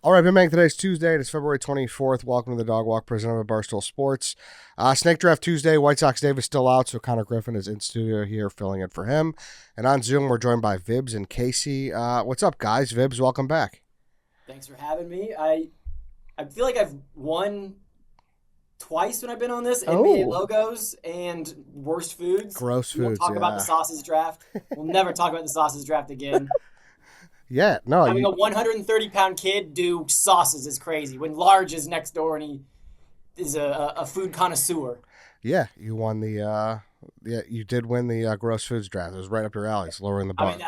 All right, Big Bang. Today's Tuesday. It's February 24th. Welcome to the Dog Walk presented by Barstool Sports. Snake Draft Tuesday. White Sox Dave is still out, so Connor Griffin is in studio here filling in for him. And on Zoom, we're joined by Vibbs and Kayce. What's up, guys? Vibbs, welcome back. Thanks for having me. I feel like I've won twice when I've been on this. NBA logos and worst foods. Gross we won't foods, talk about the sausage draft. We'll never talk about the sausage draft again. Yeah, no. Having a 130-pound kid do sauces is crazy when Large is next door and he is a food connoisseur. Yeah, you won the you did win the gross foods draft. It was right up your alley. It's lowering the bar. I mean,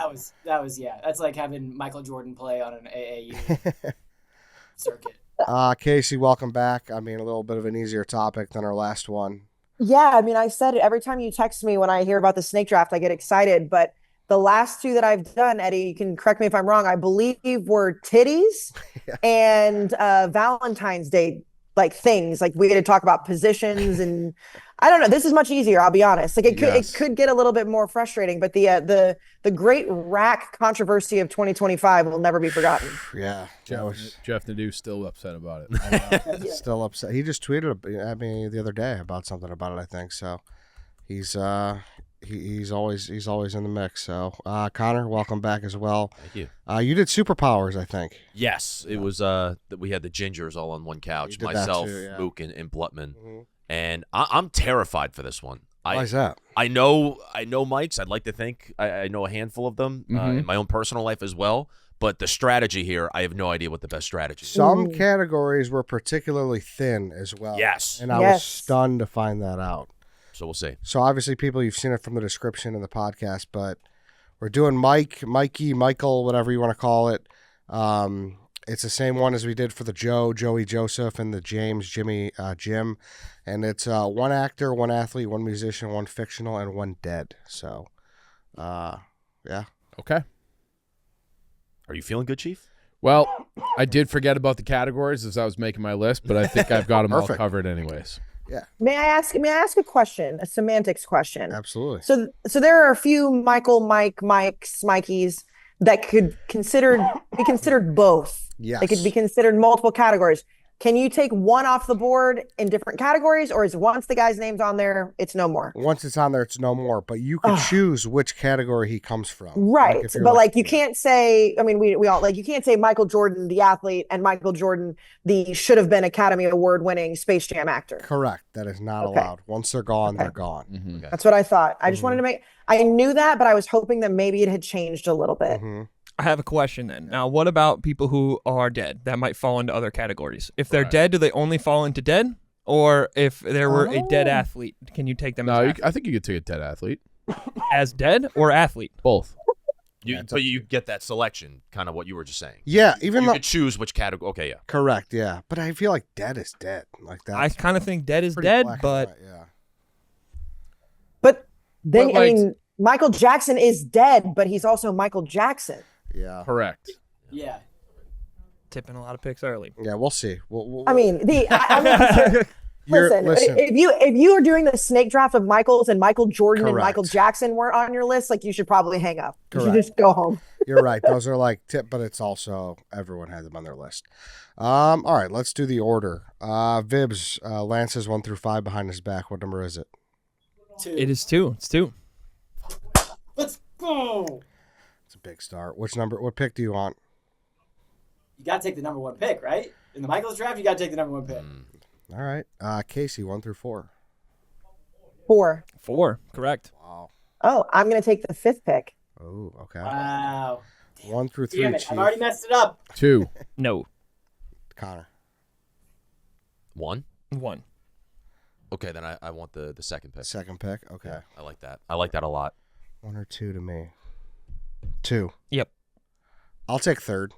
that was that's like having Michael Jordan play on an AAU circuit. Kayce, welcome back. I mean, a little bit of an easier topic than our last one. Yeah, I mean, I said it every time you text me when I hear about the snake draft, I get excited. But the last two that I've done, Eddie, you can correct me if I'm wrong, I believe were titties and Valentine's Day like things. Like we had to talk about positions and I don't know. This is much easier, I'll be honest. Like it could get a little bit more frustrating, but the great rack controversy of 2025 will never be forgotten. Yeah. Jeff Nadeau's still upset about it. I know. Still upset. He just tweeted at me the other day about something about it, I think. So he's always in the mix. So Connor, welcome back as well. Thank you. You did superpowers, I think. Yes, it was that we had the Gingers all on one couch. Myself, too, yeah. Mook, and Blutman. Mm-hmm. And I'm terrified for this one. Why is that? I know Mike's. I'd like to think I know a handful of them in my own personal life as well. But the strategy here, I have no idea what the best strategy is. Some categories were particularly thin as well. Yes. And I was stunned to find that out. So we'll see. So obviously, people, you've seen it from the description in the podcast, but we're doing Mike, Mikey, Michael, whatever you want to call it. It's the same one as we did for the Joey Joseph, and the James, Jimmy, Jim. And it's one actor, one athlete, one musician, one fictional, and one dead. So, yeah. Okay. Are you feeling good, Chief? Well, I did forget about the categories as I was making my list, but I think I've got them all covered anyways. Yeah. May I ask a question, a semantics question? Absolutely. So there are a few Michael, Mikes, Mikeys that could be considered both. Yes. They could be considered multiple categories. Can you take one off the board in different categories, or is once the guy's name's on there, it's no more? Once it's on there, it's no more. But you could choose which category he comes from. Right. But you can't say, I mean, we all you can't say Michael Jordan, the athlete, and Michael Jordan, the should have been Academy Award winning Space Jam actor. Correct. That is not allowed. Once they're gone, they're gone. Mm-hmm. Okay. That's what I thought. I just wanted to I knew that, but I was hoping that maybe it had changed a little bit. Mm-hmm. I have a question then. Now, what about people who are dead that might fall into other categories? If they're dead, do they only fall into dead? Or if there were a dead athlete, can you take them as athlete? I think you could take a dead athlete. As dead or athlete? Both. But you get that selection, kind of what you were just saying. Yeah, you could choose which category. Okay, yeah. Correct, yeah. But I feel like dead is dead. Like that. I kind of think dead is dead, but white, yeah. But then, I mean, Michael Jackson is dead, but he's also Michael Jackson. Yeah. Correct. Yeah. tipping a lot of picks early. Yeah, we'll see. We'll I mean, listen, if you are doing the snake draft of Michaels and Michael Jordan and Michael Jackson weren't on your list, like you should probably hang up. You should just go home. You're right. Those are like but it's also everyone had them on their list. All right, let's do the order. Vibbs, Lance is 1 through 5 behind his back. What number is it? 2. It is 2. It's 2. Let's go. It's a big start. What pick do you want? You got to take the number 1 pick, right? In the Michaels draft, you got to take the number 1 pick. All right. Kayce, 1 through 4. 4. 4, correct. Wow. Oh, I'm going to take the 5th pick. Oh, okay. Wow. 1 through 3. Damn it, Chief. I've already messed it up. 2. No. Connor. 1. 1. Okay, then I want the second pick. Second pick. Okay. Yeah, I like that. I like that a lot. 1 or 2 to me. 2. Yep. I'll take third.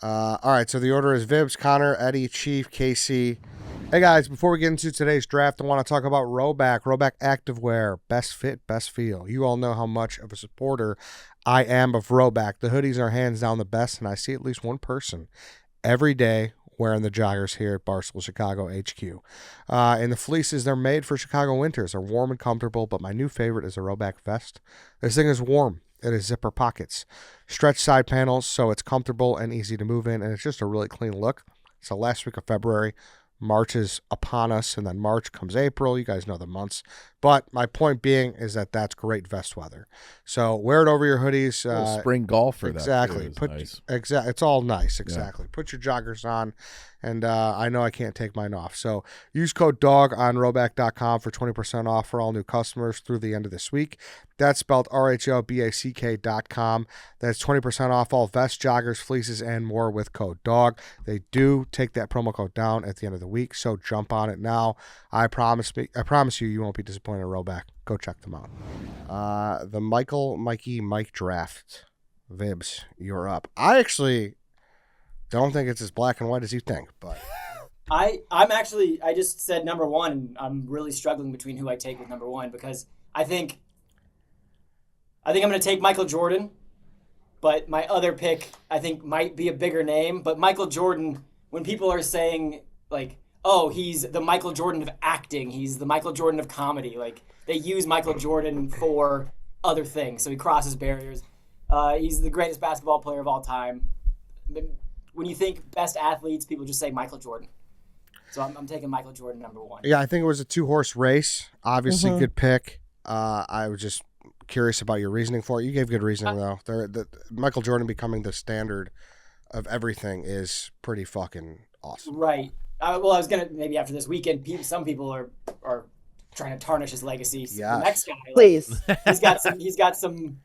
All right, so the order is Vibbs, Connor, Eddie, Chief, Kayce. Hey, guys, before we get into today's draft, I want to talk about Rhoback Activewear. Best fit, best feel. You all know how much of a supporter I am of Rhoback. The hoodies are hands down the best, and I see at least one person every day wearing the joggers here at Barstool Chicago HQ. And the fleeces, they're made for Chicago winters. They're warm and comfortable, but my new favorite is a Rhoback vest. This thing is warm. It is zipper pockets. Stretch side panels so it's comfortable and easy to move in, and it's just a really clean look. It's the last week of February. March is upon us, and then March comes April. You guys know the months. But my point being is that that's great vest weather. So wear it over your hoodies. Spring golfer. Exactly. Nice. It's all nice. Exactly. Yeah. Put your joggers on, and I know I can't take mine off. So use code DOG on Rhoback.com for 20% off for all new customers through the end of this week. That's spelled RHOBACK.com. That's 20% off all vests, joggers, fleeces, and more with code DOG. They do take that promo code down at the end of the week, so jump on it now. I promise you, you won't be disappointed in Rhoback. Go check them out. The Mike draft. Vibbs, you're up. I actually don't think it's as black and white as you think, but I just said number one, and I'm really struggling between who I take with number one because I think I'm going to take Michael Jordan, but my other pick I think might be a bigger name. But Michael Jordan, when people are saying like, oh, he's the Michael Jordan of acting, he's the Michael Jordan of comedy, like they use Michael Jordan for other things, so he crosses barriers. He's the greatest basketball player of all time. When you think best athletes, people just say Michael Jordan. So I'm taking Michael Jordan number one. Yeah, I think it was a 2-horse race. Obviously, good pick. I was just curious about your reasoning for it. You gave good reasoning, though. Michael Jordan becoming the standard of everything is pretty fucking awesome. Right. I was going to, maybe after this weekend, some people are trying to tarnish his legacy. Yeah. The next guy, Please. He's got some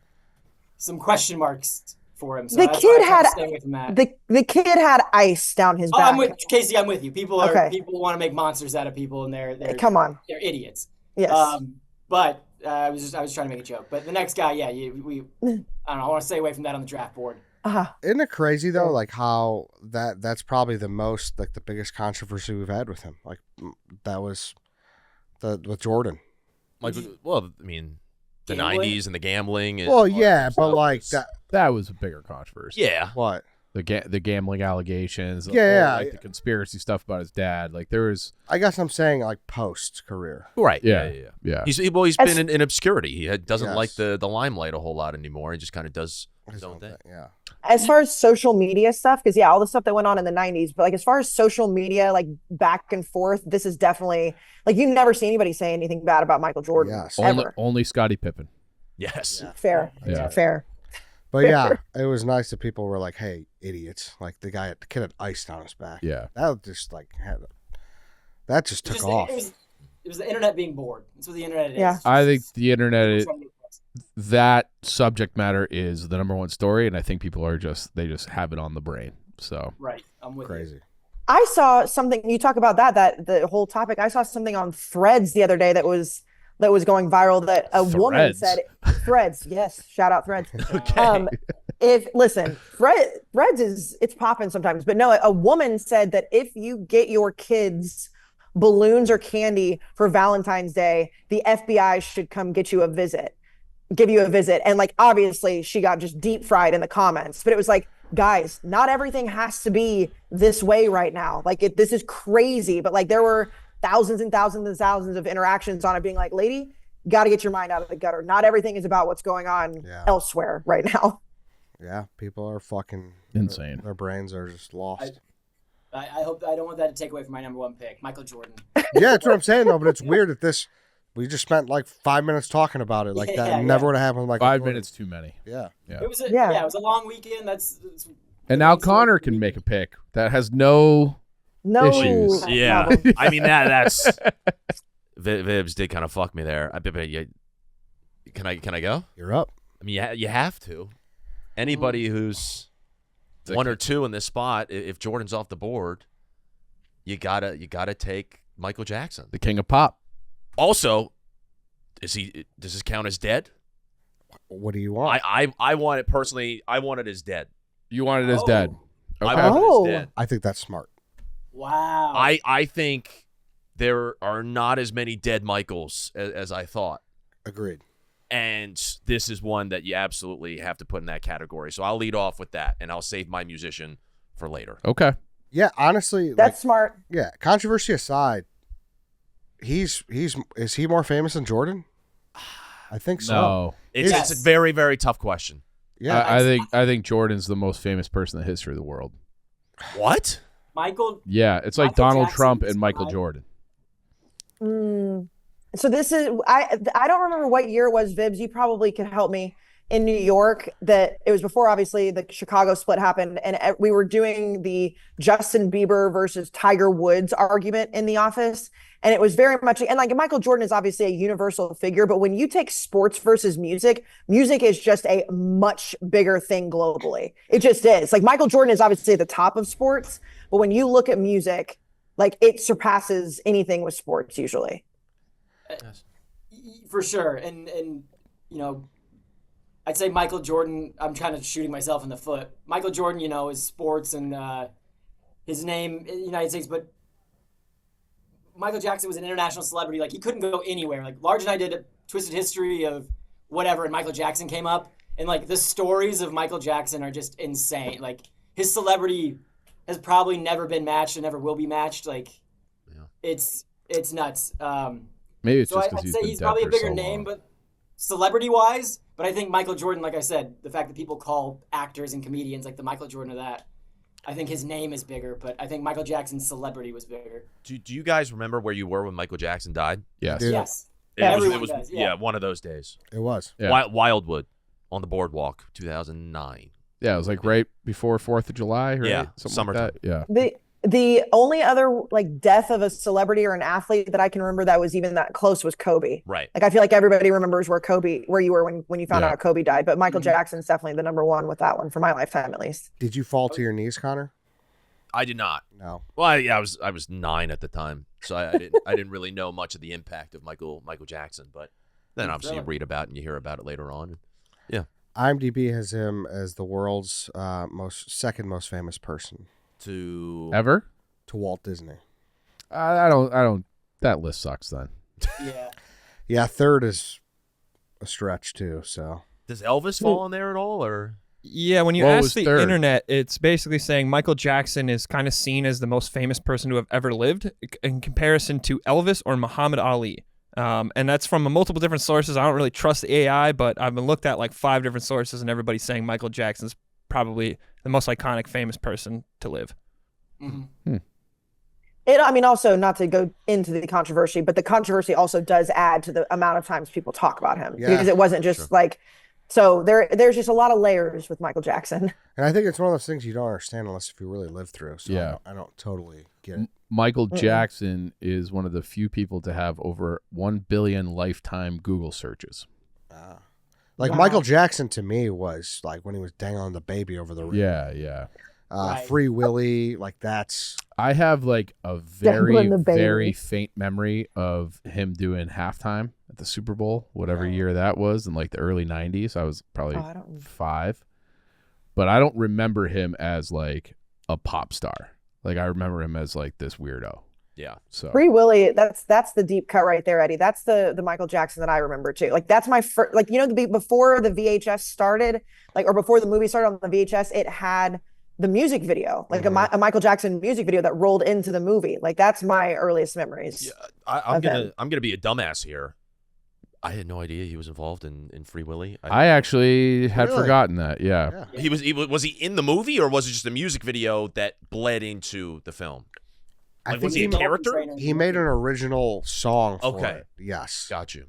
question marks for him. So the kid had stay away from that. the kid had ice down his back. Kayce, I'm with you. People want to make monsters out of people, and they're come on, they're idiots. Yes. But I was trying to make a joke. But the next guy, I don't know. I want to stay away from that on the draft board. Isn't it crazy though? Like how that's probably the biggest controversy we've had with him. Like that was with Jordan. Like, well, I mean, the Gambling? 90s and the gambling. And Well, yeah, but like that was a bigger controversy. Yeah. What? The gambling allegations. Yeah. The conspiracy stuff about his dad. Like there was. I guess I'm saying like post career. Right. Yeah. He's been in obscurity. He doesn't like the limelight a whole lot anymore. He just kind of does his own thing. Yeah. As far as social media stuff, because all the stuff that went on in the 90s, but like as far as social media, like back and forth, this is definitely like you never see anybody say anything bad about Michael Jordan. Yes. Only Scottie Pippen. Yes. Yeah. Fair. Yeah. Fair. But yeah, it was nice that people were like, "Hey, idiots!" Like the kid had ice down his back. Yeah. That just took off. It was the internet being bored. That's what the internet is. Yeah. I think the internet, that subject matter is the number one story, and I think people they just have it on the brain. So Right. I'm with Crazy. you. I saw something. You talk about that the whole topic. I saw something on Threads the other day that was going viral. That a woman said, "Threads, yes, shout out Threads." Okay. Threads it's popping sometimes, but no, a woman said that if you get your kids balloons or candy for Valentine's Day, the FBI should come give you a visit. And like, obviously she got just deep fried in the comments, but it was like, guys, not everything has to be this way right now. Like this is crazy, but like there were thousands and thousands and thousands of interactions on it being like, lady, you got to get your mind out of the gutter. Not everything is about what's going on elsewhere right now. Yeah, people are fucking insane. Their brains are just lost. I hope I don't want that to take away from my number one pick, Michael Jordan. Yeah, that's what I'm saying though. But it's weird that we just spent like 5 minutes talking about it. Like that never would have happened. Like 5 minutes too many. Yeah. It was a long weekend. That's and now Connor can make a pick that has no issues. Yeah, I mean that's Vibbs did kind of fuck me there. Can I go? You're up. I mean, you have to. Anybody who's 1 or 2 in this spot, if Jordan's off the board, you gotta take Michael Jackson, the king of pop. Also, does this count as dead? What do you want? I want it personally. I want it as dead. You want it as dead. Okay. I want it as dead. I think that's smart. Wow. I think there are not as many dead Michaels as I thought. Agreed. And this is one that you absolutely have to put in that category. So I'll lead off with that, and I'll save my musician for later. Okay. Yeah, honestly, that's smart. Yeah, controversy aside, is he more famous than Jordan? I think so. No. It's a very, very tough question. Yeah. I think Jordan's the most famous person in the history of the world. What? Michael. Yeah, it's like Michael Donald Jackson Trump is and Michael fine. Jordan. So this is I don't remember what year it was, Vibbs. You probably could help me. In New York, that it was before obviously the Chicago split happened, and we were doing the Justin Bieber versus Tiger Woods argument in the office, and it was very much, and like Michael Jordan is obviously a universal figure, but when you take sports versus music, music is just a much bigger thing globally. It just is. Like Michael Jordan is obviously at the top of sports, but when you look at music, like it surpasses anything with sports usually. For sure, and you know, I'd say Michael Jordan. I'm kind of shooting myself in the foot. Michael Jordan, is sports and his name in the United States, but Michael Jackson was an international celebrity. Like he couldn't go anywhere. Like Large and I did a twisted history of whatever, and Michael Jackson came up, and like the stories of Michael Jackson are just insane. Like his celebrity has probably never been matched and never will be matched. Like it's nuts. Maybe it's So just I'd because say he's he's been probably a dead for bigger so name, long. but celebrity-wise. But I think Michael Jordan, like I said, the fact that people call actors and comedians like the Michael Jordan of that, I think his name is bigger. But I think Michael Jackson's celebrity was bigger. Do you guys remember where you were when Michael Jackson died? Yes. Dude. Yes. It was does, yeah. one of those days. It was. Yeah. Wildwood on the boardwalk, 2009. Yeah, it was like right before 4th of July, right? Yeah, Something summertime. like that. Yeah. The only other like death of a celebrity or an athlete that I can remember that was even that close was Kobe. Right. Like I feel like everybody remembers where you were when you found Yeah. out Kobe died, but Michael Jackson's definitely the number one with that one for my lifetime at least. Did you fall to your knees, Connor? I did not. No. Well, I was 9 at the time, so I didn't really know much of the impact of Michael Jackson. But then obviously you read about it and you hear about it later on. Yeah. IMDb has him as the world's second most famous person To Ever? to Walt Disney. I don't. That list sucks then. Yeah. Yeah, third is a stretch too. So does Elvis fall in there at all, or? Yeah, when you What ask was the third? internet, it's basically saying Michael Jackson is kind of seen as the most famous person to have ever lived in comparison to Elvis or Muhammad Ali. And that's from multiple different sources. I don't really trust the AI, but I've been looked at like 5 different sources, and everybody's saying Michael Jackson's probably the most iconic, famous person to live. Mm-hmm. Also not to go into the controversy, but the controversy also does add to the amount of times people talk about him because it wasn't just like. So there's just a lot of layers with Michael Jackson. And I think it's one of those things you don't understand unless if you really live through. So Yeah. I don't totally get it. Michael Jackson is one of the few people to have over 1 billion lifetime Google searches. Like Wow. Michael Jackson to me was like when he was dangling the baby over the rim. Yeah. Right. Free Willy, like that's I have like a Dangling the baby. very faint memory of him doing halftime at the Super Bowl, whatever year that was, in like the early 90s. I was probably I don't- 5. But I don't remember him as like a pop star. Like I remember him as like this weirdo. Yeah. So Free Willy, that's the deep cut right there, Eddie. That's the Michael Jackson that I remember too. Like that's my first, like before the VHS started, like or before the movie started on the VHS, it had the music video, like a Michael Jackson music video that rolled into the movie. Like that's my earliest memories. Yeah, I'm of him. gonna be a dumbass here. I had no idea he was involved in Free Willy. I actually had Really? forgotten that. Yeah. He was he in the movie, or was it just a music video that bled into the film? I Like, think was he a character? he made an original song for Okay. it. Yes. Got you.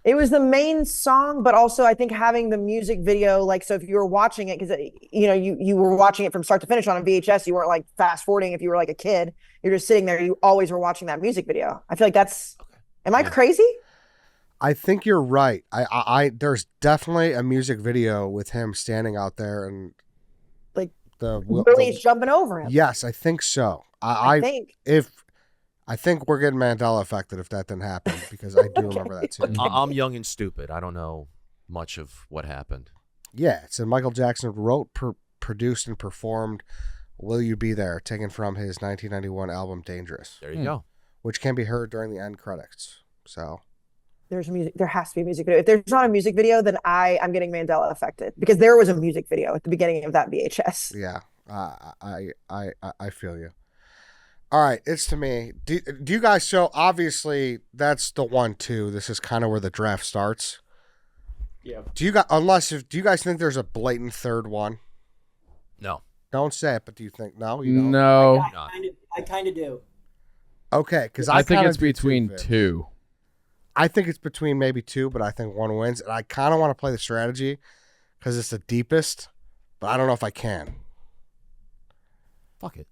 It was the main song, but also I think having the music video, like, so if you were watching it, because, you were watching it from start to finish on a VHS, you weren't like fast forwarding. If you were like a kid, you're just sitting there, you always were watching that music video. I feel like am I crazy? I think you're right. I there's definitely a music video with him standing out there and Like, the Willie's jumping over him. Yes, I think so. I think. I think we're getting Mandela affected if that didn't happen because I do remember that too. I'm young and stupid. I don't know much of what happened. Yeah, it said Michael Jackson wrote, produced, and performed "Will You Be There," taken from his 1991 album "Dangerous," There you go. which can be heard during the end credits. So There's music. There has to be a music video. If there's not a music video, then I'm getting Mandela affected because there was a music video at the beginning of that VHS. yeah, I feel you. All right, it's to me. Do you guys? So obviously that's the 1-2. This is kind of where the draft starts. Yeah. Do you guys think there's a blatant third one? No. Don't say it, but do you think no? You don't? No, I kind of do. Okay, because I think kinda it's do between too, Vibbs. two. I think it's between maybe two, but I think one wins, and I kind of want to play the strategy because it's the deepest, but I don't know if I can. Fuck it.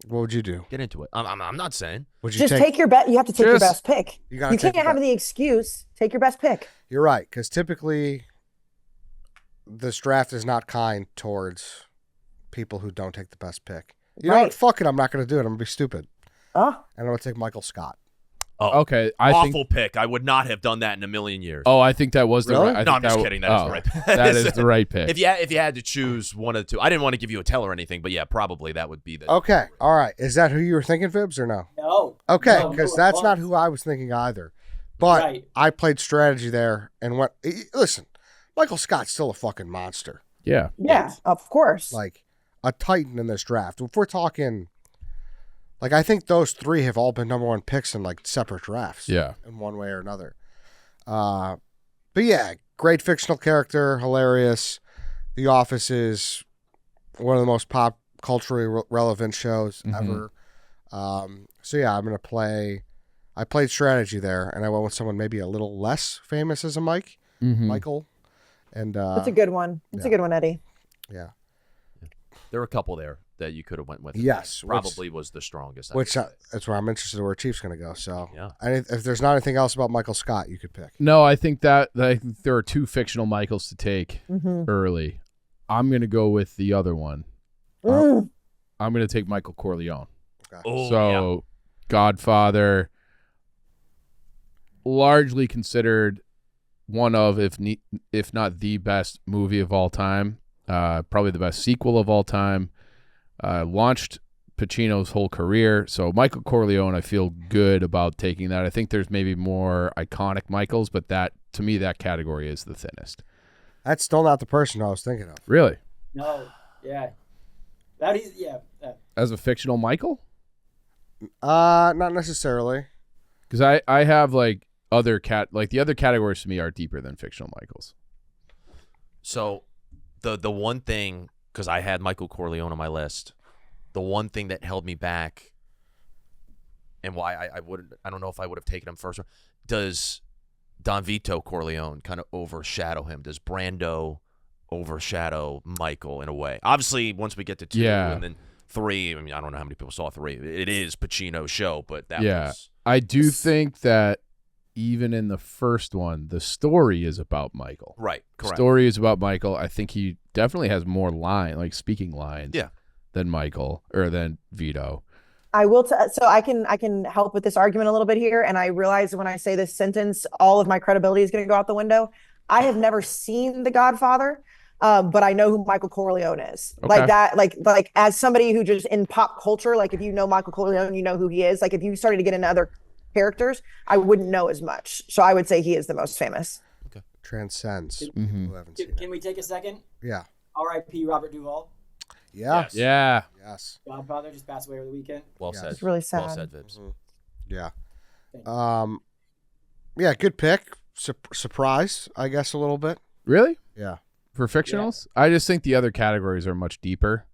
What would you do? Get into it. I'm not saying. Would you Just take your bet. You have to take your best pick. You gotta You take can't your have any excuse. Take your best pick. You're right, because typically this draft is not kind towards people who don't take the best pick. You know what? Right. Fuck it. I'm not going to do it. I'm going to be stupid. Oh, And I'm going to take Michael Scott. Oh, Okay, I awful think. pick. I would not have done that in a million years. Oh, I think that was the Really? right. I No, think I'm just that- kidding. That is the right pick. That is the right pick. If you had to choose one of the two, I didn't want to give you a tell or anything, but yeah, probably that would be the. Okay. All right. Is that who you were thinking, Vibbs, or no? No. Okay, No, because no, that's it not won't. who I was thinking either. But Right. I played strategy there and went, listen, Michael Scott's still a fucking monster. Yeah. yeah, of course. Like a titan in this draft. If we're talking, like, I think those three have all been number one picks in like separate drafts. Yeah. In one way or another. But yeah, great fictional character, hilarious. The Office is one of the most pop culturally relevant shows ever. So yeah, I'm gonna play. I played strategy there, and I went with someone maybe a little less famous as a Michael. And That's a good one. It's a good one, Eddie. yeah, There were a couple there that you could have went with. Yes, probably was the strongest. I which would say. that's where I'm interested in where Chief's gonna go. So Yeah. if there's not anything else about Michael Scott, you could pick. No, I think that there are two fictional Michaels to take Mm-hmm. early. I'm gonna go with the other one. Mm. I'm gonna take Michael Corleone. Oh, So, Godfather, largely considered one of, if not the best movie of all time, probably the best sequel of all time. Launched Pacino's whole career. So Michael Corleone, I feel good about taking that. I think there's maybe more iconic Michaels, but that to me that category is the thinnest. That's still not the person I was thinking of. Really, No. Yeah. That is. Yeah. as a fictional Michael, Not necessarily. because I have like the other categories to me are deeper than fictional Michaels. So, the one thing, because I had Michael Corleone on my list, the one thing that held me back, and why I don't know if I would have taken him first. Does Don Vito Corleone kind of overshadow him? Does Brando overshadow Michael in a way? Obviously, once we get to 2 Yeah. and then 3, I mean, I don't know how many people saw 3. It is Pacino's show, but that Yeah. was I do think that even in the first one, the story is about Michael. right. Correct. Story is about Michael. I think he definitely has more speaking lines, Yeah. than Michael or than Vito. I will. So I can help with this argument a little bit here. And I realize when I say this sentence, all of my credibility is going to go out the window. I have never seen The Godfather, but I know who Michael Corleone is. Okay. Like that. Like as somebody who just in pop culture, like if you know Michael Corleone, you know who he is. Like if you started to get into other characters, I wouldn't know as much. So I would say he is the most famous. Transcends. Mhm. Who haven't seen Can we take a second? it. Yeah. R.I.P. Robert Duvall. Yeah. Yes. Yeah. Yes. Godfather just passed away over the weekend. Well Yes. said. It's really Well sad. said, Vibbs. Yeah. Thank you. Yeah, good pick. Surprise, I guess, a little bit. Really? Yeah. For fictionals? I just think the other categories are much deeper.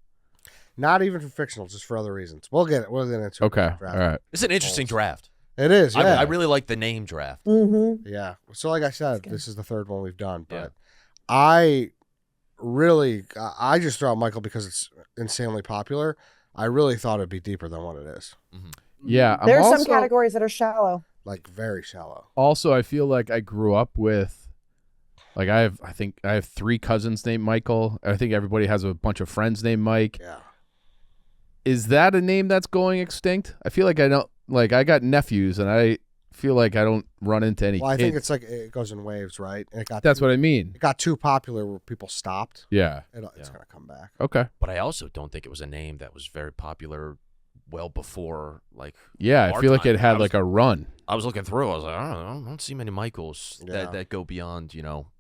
Not even for fictional, just for other reasons. We'll get into it. Okay. Draft. All right. It's an interesting draft. It is, yeah. I really like the name draft. Mm-hmm. Yeah. So like I said, good. this is the third one we've done, but Yeah. I just throw out Michael because it's insanely popular. I really thought it'd be deeper than what it is. Yeah. I'm There are also, some categories that are shallow. Like very shallow. Also, I feel like I grew up with, like, I think I have 3 cousins named Michael. I think everybody has a bunch of friends named Mike. Yeah. Is that a name that's going extinct? I feel like I don't, like, I got nephews and I feel like I don't run into any Well, I kids. think it's like it goes in waves, right? And That's what I mean. it got too popular where people stopped. Yeah. It's Yeah. gonna come back. Okay. But I also don't think it was a name that was very popular well before, like, Yeah, I our feel like time. it had I was- like a run. I was looking through. I was like, I don't see many Michaels Yeah. that go beyond,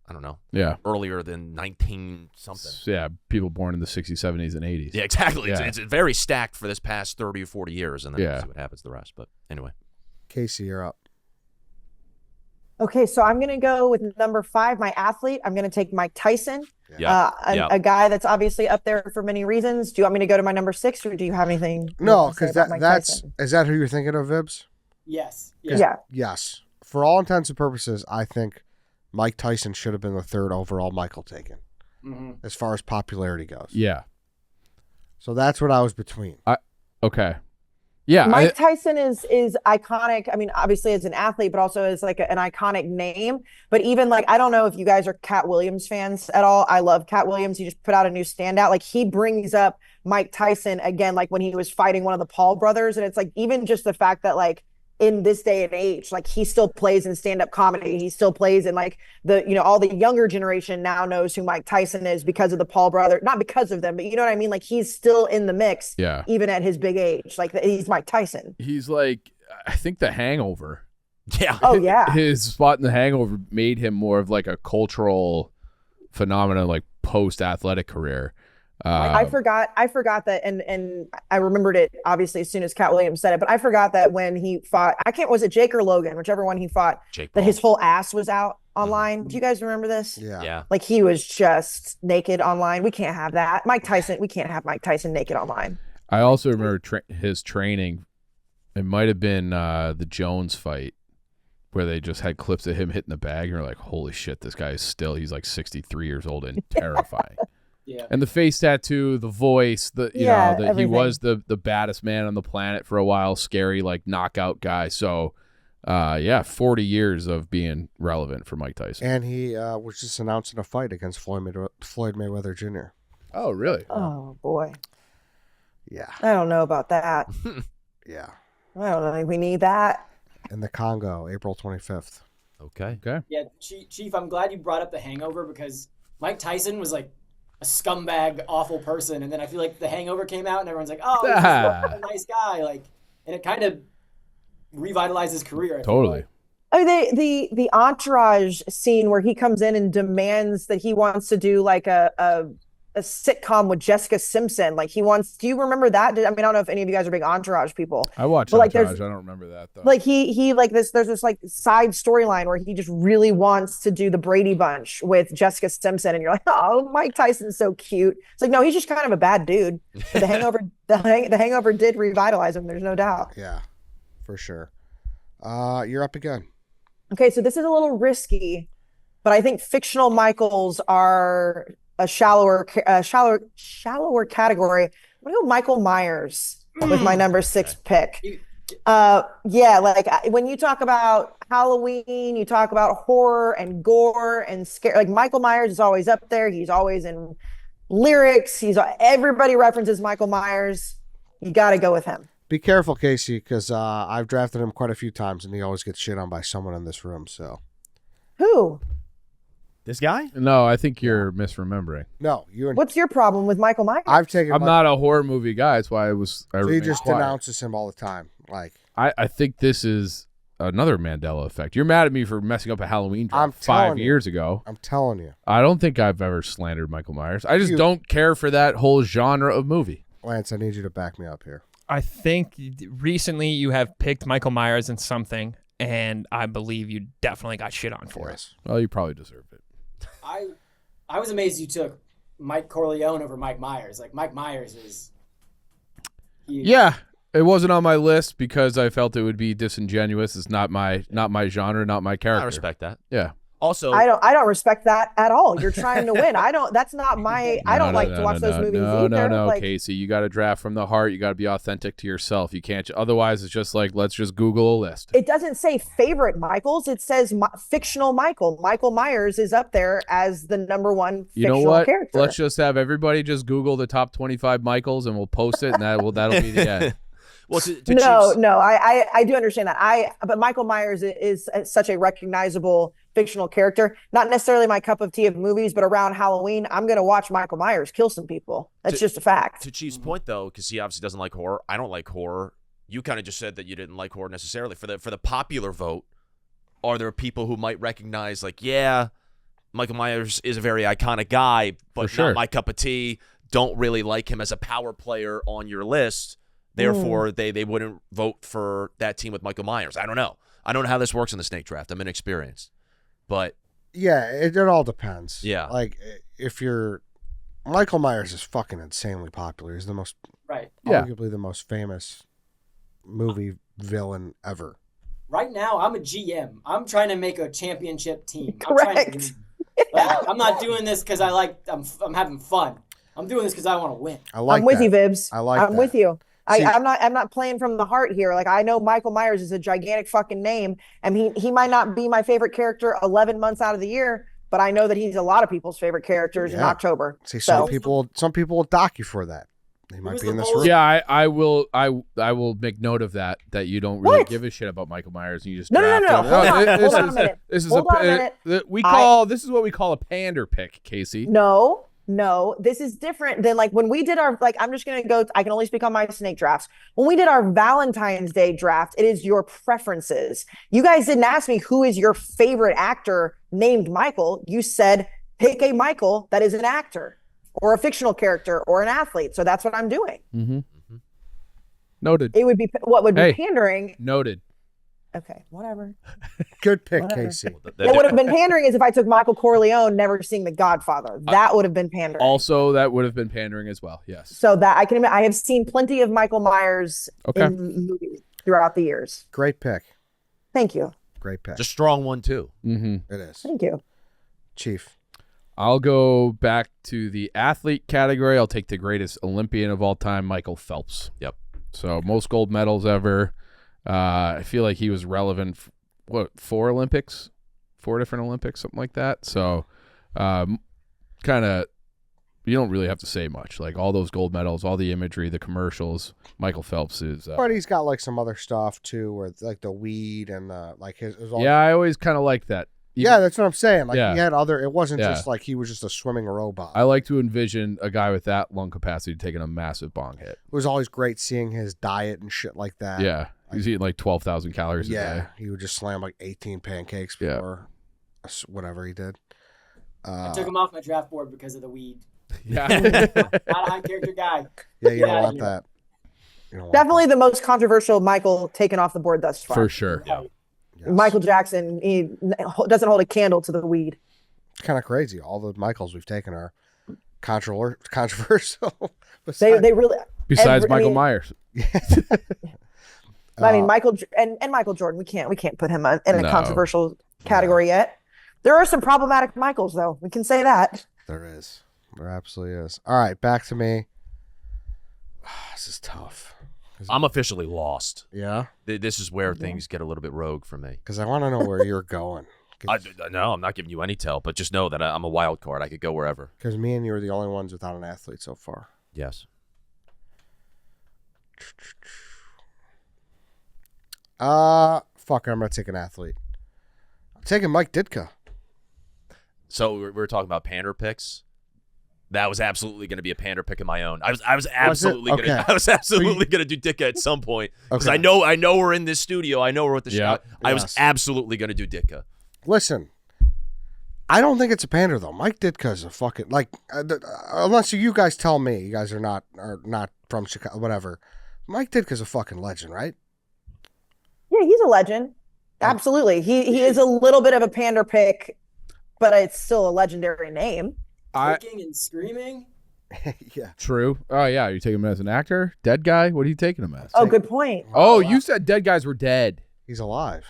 I don't know, Yeah. earlier than 19 something. Yeah, people born in the 60s, 70s, and 80s. Yeah, exactly. Yeah. It's very stacked for this past 30 or 40 years, and then Yeah. we'll see what happens the rest. But anyway, Kayce, you're up. Okay, so I'm going to go with number 5, my athlete. I'm going to take Mike Tyson, Yeah. a guy that's obviously up there for many reasons. Do you want me to go to my number 6, or do you have anything? No, because is that who you're thinking of, Vibbs? Yes. Yeah. Yes. For all intents and purposes, I think Mike Tyson should have been the 3rd overall Michael taken, as far as popularity goes. Yeah. So that's what I was between. Okay. Yeah. Mike Tyson is iconic. I mean, obviously as an athlete, but also as like an iconic name. But even like, I don't know if you guys are Cat Williams fans at all. I love Cat Williams. He just put out a new standout. Like, he brings up Mike Tyson again, like when he was fighting one of the Paul brothers. And it's like, even just the fact that like in this day and age, like he still plays in stand-up comedy. He still plays in like all the younger generation now knows who Mike Tyson is because of the Paul brother, not because of them, but you know what I mean? Like, he's still in the mix, even at his big age. Like, he's Mike Tyson. He's like, I think The Hangover. Yeah. Oh yeah. His spot in The Hangover made him more of like a cultural phenomenon, like post-athletic career. I forgot that, and I remembered it obviously as soon as Cat Williams said it, but I forgot that when he fought, was it Jake or Logan, whichever one he fought, that his whole ass was out online. Do you guys remember this? Yeah. Like, he was just naked online. We can't have that. We can't have Mike Tyson naked online. I also remember his training. It might have been the Jones fight where they just had clips of him hitting the bag, and you're like, holy shit, this guy is he's like 63 years old and terrifying. Yeah. And the face tattoo, the voice, he was the baddest man on the planet for a while, scary, like knockout guy. So, 40 years of being relevant for Mike Tyson. And he was just announcing a fight against Floyd Mayweather Jr. Oh, really? Oh boy. Yeah. I don't know about that. Yeah. I don't think we need that. In the Congo, April 25th. Okay. Yeah, Chief, I'm glad you brought up The Hangover, because Mike Tyson was like a scumbag, awful person, and then I feel like The Hangover came out and everyone's like, oh, he's a nice guy, like, and it kind of revitalized his career. Totally. Oh, the Entourage scene where he comes in and demands that he wants to do like a sitcom with Jessica Simpson. Like, he wants. Do you remember that? I mean, I don't know if any of you guys are big Entourage people. I watched Entourage. I don't remember that though. Like, he like this. There's this like side storyline where he just really wants to do the Brady Bunch with Jessica Simpson, and you're like, oh, Mike Tyson's so cute. It's like, no, he's just kind of a bad dude. But The Hangover, the Hangover did revitalize him. There's no doubt. Yeah, for sure. You're up again. Okay, so this is a little risky, but I think fictional Michaels are a shallower category. I'm gonna go Michael Myers with my number 6 pick. Like when you talk about Halloween, you talk about horror and gore and scare. Like, Michael Myers is always up there. He's always in lyrics. Everybody references Michael Myers. You got to go with him. Be careful, Kayce, because I've drafted him quite a few times, and he always gets shit on by someone in this room. So, who? This guy? No, I think you're misremembering. No, What's your problem with Michael Myers? I'm not a horror movie guy. That's why he just denounces him all the time. Like, I think this is another Mandela effect. You're mad at me for messing up a Halloween draft 5 years ago. I'm telling you. I don't think I've ever slandered Michael Myers. I just don't care for that whole genre of movie. Lance, I need you to back me up here. I think recently you have picked Michael Myers in something, and I believe you definitely got shit on for it. Well, you probably deserved it. I was amazed you took Mike Corleone over Mike Myers. Like, Mike Myers is huge. Yeah, it wasn't on my list because I felt it would be disingenuous. It's not my genre, not my character. I respect that. Yeah. Also, I don't respect that at all. You're trying to win. That's not my. I don't like to watch those movies either. No, like, Kayce, you got to draft from the heart. You got to be authentic to yourself. You can't. Otherwise, it's just like, let's just Google a list. It doesn't say favorite Michaels. It says fictional Michael. Michael Myers is up there as the number 1 fictional You know what? character. Let's just have everybody just Google the top 25 Michaels, and we'll post it, and that'll be the end. well, no, I do understand that. But Michael Myers is such a recognizable fictional character. Not necessarily my cup of tea of movies, but around Halloween, I'm going to watch Michael Myers kill some people. That's just a fact. To Chief's point, though, because he obviously doesn't like horror. I don't like horror. You kind of just said that you didn't like horror necessarily. For the popular vote, are there people who might recognize, like, yeah, Michael Myers is a very iconic guy, but not my cup of tea. Don't really like him as a power player on your list. Therefore, they wouldn't vote for that team with Michael Myers. I don't know. I don't know how this works in the snake draft. I'm inexperienced, but Yeah, it all depends. Yeah. Like if you're Michael Myers is fucking insanely popular. He's the most Right. Yeah. arguably the most famous movie villain ever. Right now, I'm a GM. I'm trying to make a championship team. I'm trying Correct. to win. Like, I'm not doing this because I'm having fun. I'm doing this because I want to win. I like I'm with that. you, Vibbs. I like I'm that. with you. See- I'm not playing from the heart here. Like I know Michael Myers is a gigantic fucking name, and he might not be my favorite character 11 months out of the year, but I know that he's a lot of people's favorite characters in Yeah. October. See, So some people will dock you for that. He might Who's be the in this most- room. Yeah, I will make note of that you don't really What? give a shit about Michael Myers and you just No. draft him. Hold on This a is minute. This is Hold on a minute. this is what we call a pander pick, Kayce. No, this is different than like when we did our, like, I'm just going to go, I can only speak on my snake drafts. When we did our Valentine's Day draft, it is your preferences. You guys didn't ask me who is your favorite actor named Michael. You said, pick a Michael that is an actor or a fictional character or an athlete. So that's what I'm doing. Mm-hmm. Noted. It would be, what would be Hey. pandering. Noted. Okay, whatever. Good pick, Whatever. Casey. What would have been pandering is if I took Michael Corleone, never seeing The Godfather. That would have been pandering. Also, that would have been pandering as well. Yes. So that I can admit, I have seen plenty of Michael Myers Okay. in movies throughout the years. Great pick. Thank you. Great pick. it's a strong one too. Mm-hmm. It is. Thank you. Chief. I'll go back to the athlete category. I'll take the greatest Olympian of all time, Michael Phelps. Yep. So most gold medals ever. I feel like he was relevant. Four different Olympics, something like that. So, kind of, you don't really have to say much. Like all those gold medals, all the imagery, the commercials. Michael Phelps is. But he's got like some other stuff too, where it's like the weed and like his. All, Yeah, I always kind of like that. yeah, that's what I'm saying. Like Yeah. he had other. It wasn't Yeah. just like he was just a swimming robot. I like to envision a guy with that lung capacity taking a massive bong hit. It was always great seeing his diet and shit like that. Yeah, he's eating like 12,000 calories a day. Yeah, he would just slam like 18 pancakes Yeah. before whatever he did. I took him off my draft board because of the weed. Yeah. Not a high character guy. Yeah, you don't Yeah, want yeah. that. You don't want Definitely the most controversial Michael taken off the board thus far. For sure. Yeah. that. Yes. Michael Jackson, he doesn't hold a candle to the weed. It's kind of crazy. All the Michaels we've taken are controversial. They really. Besides I Michael mean- Myers. I mean, Michael and Michael Jordan. We can't put him in a No. controversial category yet. There are some problematic Michaels, though. We can say that. There is. There absolutely is. All right, back to me. This is tough. I'm officially lost. Yeah, This is where things get a little bit rogue for me. because I want to know where you're going. No, I'm not giving you any tell, but just know that I'm a wild card. I could go wherever. Because me and you are the only ones without an athlete so far. Yes. Fuck it, I'm gonna take an athlete. I'm taking Mike Ditka. So we were talking about pander picks. That was absolutely going to be a pander pick of my own. I was absolutely Okay. going to. I was absolutely going to do Ditka at some point because Okay. I know we're in this studio. I know we're with the Yeah. shot. I was Yes. absolutely going to do Ditka. Listen, I don't think it's a pander though. Mike Ditka is a fucking like. Unless you guys tell me, you guys are not from Chicago, whatever. Mike Ditka's a fucking legend, right? Yeah, he's a legend. Absolutely. He is a little bit of a pander pick, but it's still a legendary name. Kicking and screaming. Yeah. True. Oh, yeah. Are you taking him as an actor? Dead guy? What are you taking him as? Oh, good point. Oh, you said dead guys were dead. He's alive.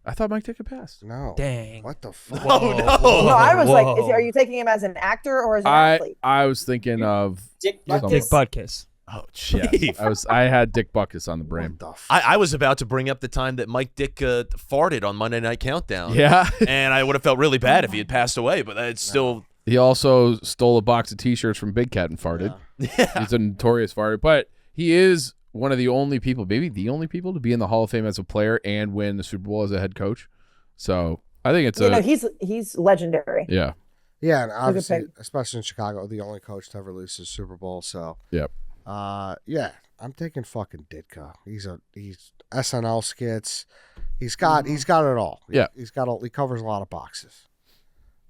I thought Mike Ditka passed. No. Dang. What the fuck? Oh no! No, I was like, Whoa. are you taking him as an actor or as an athlete? I was thinking of Dick Something. Dick Butkus. Butkus. Oh, yeah, jeez. I had Dick Butkus on the brain. What the fuck? I was about to bring up the time that Mike Ditka farted on Monday Night Countdown. Yeah. And I would have felt really bad if he had passed away, but it's still. He also stole a box of T-shirts from Big Cat and farted. Yeah. He's a notorious farter, but he is one of the only people, maybe the only people, to be in the Hall of Fame as a player and win the Super Bowl as a head coach. So I think it's He's legendary. yeah. Yeah, and obviously, pick. especially in Chicago, the only coach to ever lose his Super Bowl. So, Yep. yeah, I'm taking fucking Ditka. He's SNL skits. He's got it all. Yeah. He covers a lot of boxes.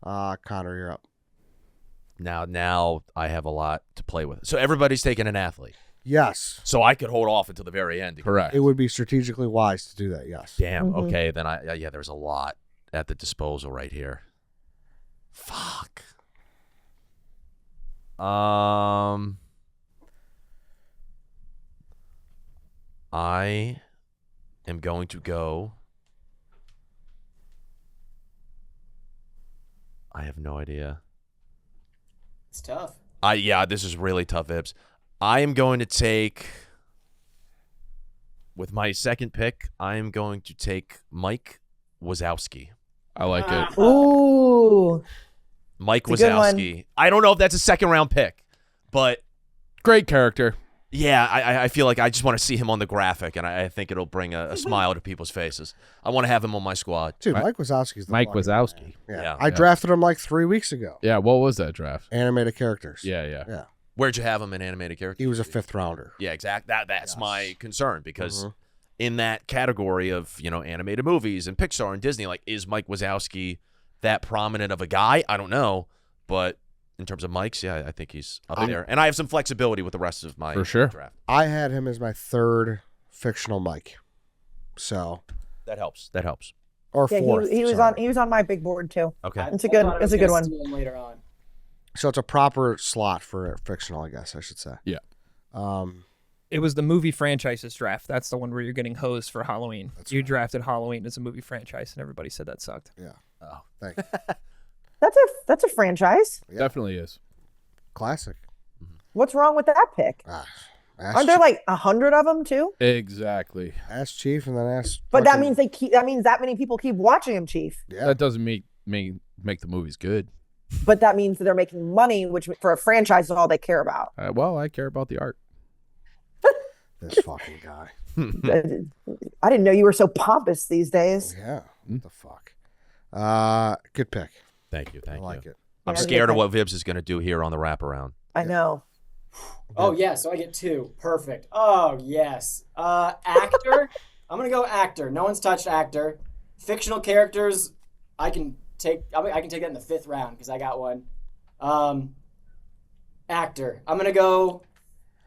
Connor, you're up. Now I have a lot to play with. So everybody's taking an athlete. Yes. So I could hold off until the very end. Correct. It would be strategically wise to do that, yes. Damn. Mhm. Okay, then yeah, there's a lot at the disposal right here. Fuck. I am going to go. I have no idea. It's tough. Yeah, this is really tough, Vibbs. I am going to take, with my second pick, I am going to take Mike Wazowski. I like it. Ooh. Mike It's a good one. Wazowski. I don't know if that's a second round pick, but Great character. yeah, I feel like I just want to see him on the graphic, and I think it'll bring a smile to people's faces. I want to have him on my squad. Dude, Right. Mike Wazowski's the Mike fucking Wazowski. man. Yeah. Yeah. I Yeah. drafted him like 3 weeks ago. Yeah, what was that draft? Animated characters. Yeah. Where'd you have him in animated character? He was a 5th rounder. Yeah, exact. That's Yes. my concern because Mhm. in that category of animated movies and Pixar and Disney, like, is Mike Wazowski that prominent of a guy? I don't know, but in terms of Mike's, yeah, I think he's up there, and I have some flexibility with the rest of my For sure. draft. I had him as my 3rd fictional Mike. So, That helps. That helps. or Yeah, 4th. he was sorry. on my big board too. Okay. It's a good- I thought I it's was a good gonna one. steal him later on. So it's a proper slot for fictional, I guess I should say. Yeah. It was the movie franchises draft. That's the one where you're getting hosed for Halloween. That's You right. drafted Halloween as a movie franchise, and everybody said that sucked. Yeah. Oh. Thank you. That's a franchise. Yeah. Definitely is. Classic. What's wrong with that pick? Ask Aren't there like 100 of them too? Exactly. Ask Chief and then ask. But that fucking- means that means that many people keep watching him, Chief. Yeah. That doesn't make the movies good. But that means that they're making money, which for a franchise is all they care about. Well, I care about the art. This fucking guy. I didn't know you were so pompous these days. Yeah. What the fuck? Good pick. Thank you. I Thank like you. it. I'm Yeah, scared of okay. what Vibbs is going to do here on the wraparound. I know. Oh yeah, so I get 2. Perfect. Oh yes. Actor. I'm gonna go actor. No one's touched actor. Fictional characters. I can take that in the 5th round because I got one. Actor. I'm gonna go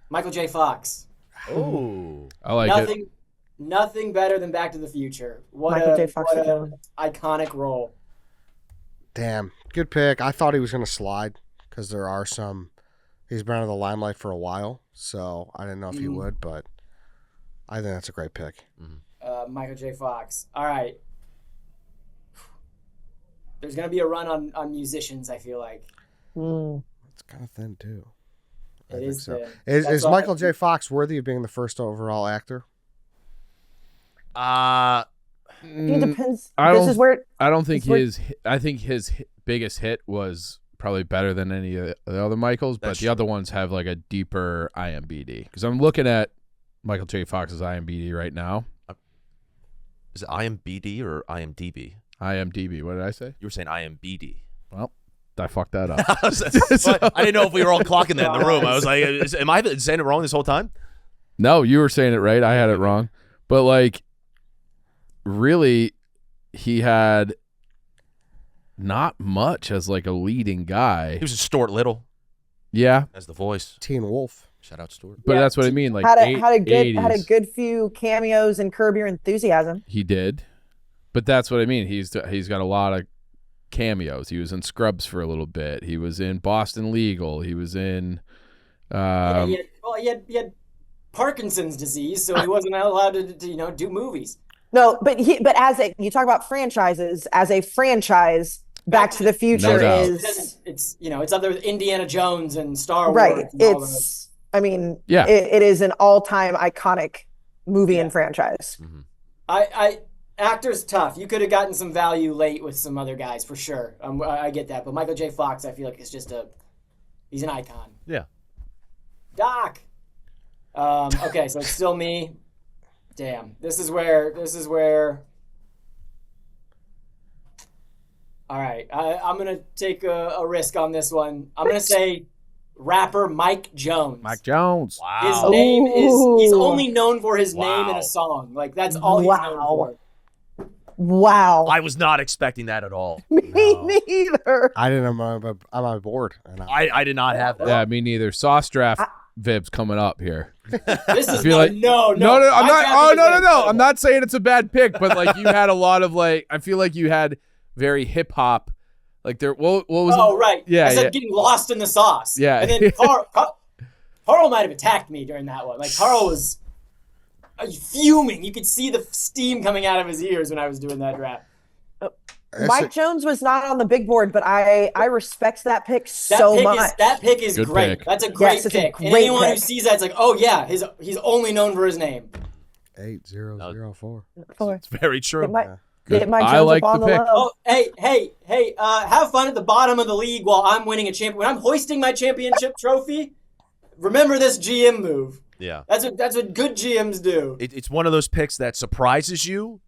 Michael J. Fox. Oh. I like it. Nothing better than Back to the Future. Michael J. Fox what is a good one. iconic role. Damn. Good pick. I thought he was going to slide because there are some. He's been out of the limelight for a while, so I didn't know if he would, but I think that's a great pick. Michael J. Fox. All right. There's gonna be a run on musicians. I feel like It's kind of thin, too. I it think is. so. thin. Is That's all Michael I- J. Fox worthy of being the first overall actor? It depends. I This don't- is where I don't think It's what- I think his biggest hit was probably better than any of the other Michaels, but That's the other ones have like a deeper IMBD. Because I'm looking at Michael J. Fox's IMBD right now. Is it IMBD or IMDb? IMDb. What did I say? You were saying IMBD. Well, I fucked that up. But I didn't know if we were all clocking that in the room. I was like, am I saying it wrong this whole time? No, you were saying it right. I had it wrong. But like, really, he had not much as like a leading guy. He was in Stuart Little Yeah, as the voice. Teen Wolf. Shout out Stuart. but Yeah. that's what I mean. Like, had a 80s, good few cameos in Curb Your Enthusiasm. He did, but that's what I mean. He's got a lot of cameos. He was in Scrubs for a little bit. He was in Boston Legal. He was in. Yeah, he had Parkinson's disease, so he wasn't allowed to do movies. No, but you talk about franchises, as a franchise, Back to the Future No doubt. is It's up there with Indiana Jones and Star Wars. right. And all those. It's Yeah. it is an all-time iconic movie and franchise. Actor's tough. You could have gotten some value late with some other guys for sure. I get that, but Michael J. Fox, I feel like is just he's an icon. Yeah. Doc. Okay, so it's still me. Damn. This is where. All right, I'm gonna take a risk on this one. I'm gonna say rapper Mike Jones. Mike Jones. His Wow. name he's Ooh. only known for his name in Wow. a song. Like that's all he's known Wow. for. Wow. I was not expecting that at all. Me neither. I didn't have him on my board. And I did not have that. Yeah, me neither. Sauce draft Vibbs coming up here. This is feel like- no. I'm not. Oh no. I'm I'm not saying it's a bad pick, but like you had a lot of like. I feel like you had very hip hop. Like there. What was? Oh right. Yeah. I said getting lost in the sauce. Yeah. And then Carl might have attacked me during that one. Like Carl was fuming. You could see the steam coming out of his ears when I was doing that draft. Mike Jones was not on the big board, but I respect that pick so much. That pick is Good great. pick. That's a great Yes, it's a pick. And great anyone who pick. sees that, it's like, oh yeah, he's only known for his name. 8004. It's very true. Get Mike, Good. get Mike I Jones like up on the the pick. low. Oh, hey, have fun at the bottom of the league while I'm winning a champion. When I'm hoisting my championship trophy, remember this GM move. Yeah. That's what good GMs do. It's one of those picks that surprises you,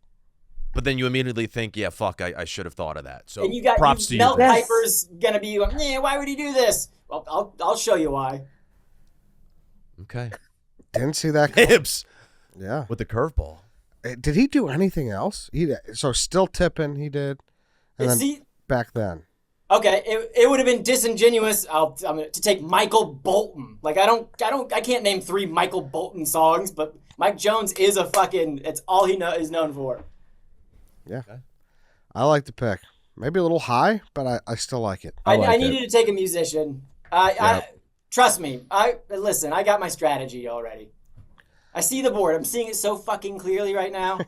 but then you immediately think, yeah, fuck, I should have thought of that. So And you got props to you. Mel Chris. Yes. Piper's gonna be like, why would he do this? Well, I'll show you why. Okay. Didn't see that. Vibbs Yeah. with the curveball. Did he do anything else? So still tipping, he did. And then See, back then. okay, it would have been disingenuous to take Michael Bolton. Like I can't name 3 Michael Bolton songs, but Mike Jones is it's all he is known for. Yeah. Okay. I like the pick. Maybe a little high, but I still like it. I needed to take a musician. I trust me. Listen. I got my strategy already. I see the board. I'm seeing it so fucking clearly right now.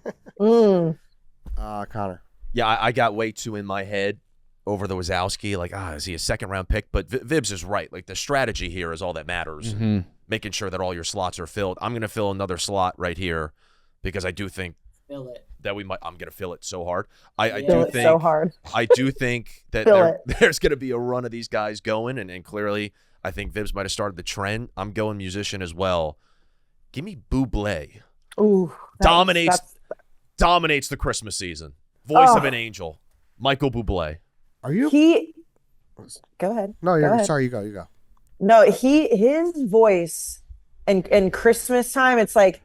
Connor. Yeah, I got way too in my head over the Wazowski. Like, is he a second-round pick? But Vibbs is right. Like, the strategy here is all that matters. Mm-hmm. Making sure that all your slots are filled. I'm going to fill another slot right here because I do think Fill it. that I'm going to fill it so hard. I Fill do it think so hard. I do think that Fill there's going to be a run of these guys going, and clearly I think Vibbs might have started the trend. I'm going musician as well. Give me Bublé. Ooh, Dominates the Christmas season. Voice of an angel. Michael Bublé. Are you? Go ahead. No, Go you're ahead. sorry. You go. No, his voice and Christmas time, it's like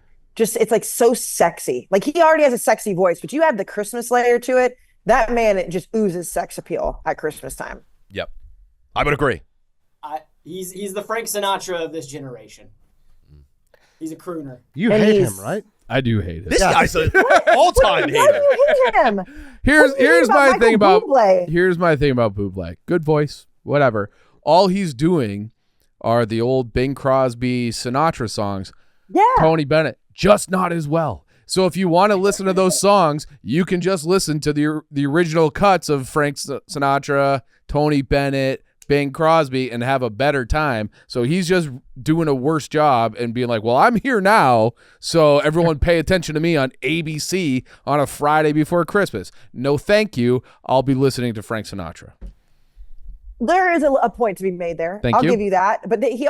so sexy. Like he already has a sexy voice, but you add the Christmas layer to it. That man, it just oozes sex appeal at Christmas time. Yep. I would agree. He's the Frank Sinatra of this generation. He's a crooner. You And hate he's- him, right? I do hate it. This guy's an all-time Why do hater. you hate him? Here's my thing about Bublé? here's my thing about Bublé. Good voice, whatever. All he's doing are the old Bing Crosby Sinatra songs. Yeah. Tony Bennett, just not as well. So if you want to listen to those songs, you can just listen to the original cuts of Frank Sinatra, Tony Bennett, Bing Crosby, and have a better time. So he's just doing a worse job and being like, well, I'm here now, so everyone pay attention to me on ABC on a Friday before Christmas. No, thank you. I'll be listening to Frank Sinatra. There is a point to be made there. I'll you. give you that. But he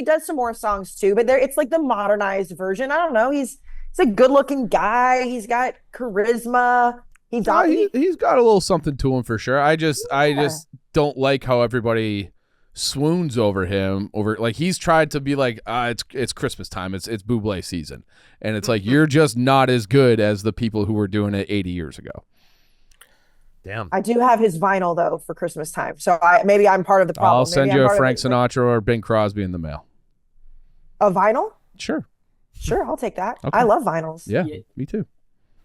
does some more songs too. But it's like the modernized version. I don't know. He's a good looking guy. He's got charisma. He's got a little something to him for sure. I just don't like how everybody swoons over him. Like he's tried to be like, it's Christmas time. It's Bublé season, and it's like you're just not as good as the people who were doing it 80 years ago. Damn. I do have his vinyl though for Christmas time. So maybe I'm part of the problem. I'll send Maybe you I'm a part of Frank it. Sinatra or Bing Crosby in the mail. A vinyl? Sure. Sure, I'll take that. Okay. I love vinyls. Yeah, Yeah. me too.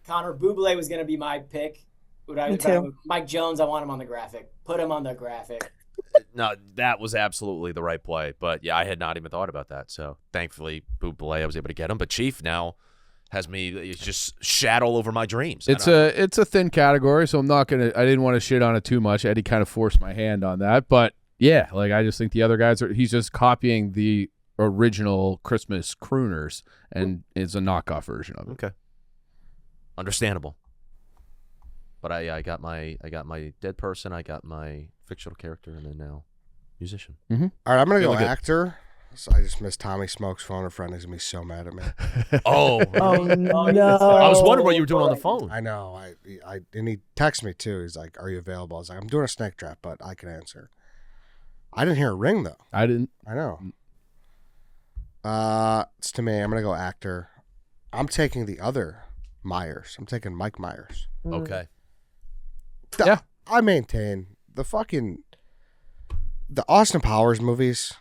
Connor, Bublé was going to be my pick. Me too. Mike Jones, I want him on the graphic. Put him on the graphic. No, that was absolutely the right play. But yeah, I had not even thought about that. So thankfully, Bublé, I was able to get him. But Chief now has me it's just shat all over my dreams. It's a thin category, so I didn't want to shit on it too much. Eddie kind of forced my hand on that, but yeah, like I just think the other guys he's just copying the original Christmas crooners and is a knockoff version of it. Okay. Understandable. But I got my dead person, I got my fictional character, and then now musician. All right, I'm gonna go Really good. actor. So I just missed Tommy Smoke's phone. Her friend is gonna be so mad at me. Oh, Oh no. I was wondering what you were doing on the phone. I know. And he texted me too. He's like, "Are you available?" I was like, "I'm doing a snake draft, but I can answer." I didn't hear a ring though. I didn't. I know. It's to me. I'm gonna go actor. I'm taking the other Myers. I'm taking Mike Myers. Okay. Yeah. I maintain the Austin Powers movies.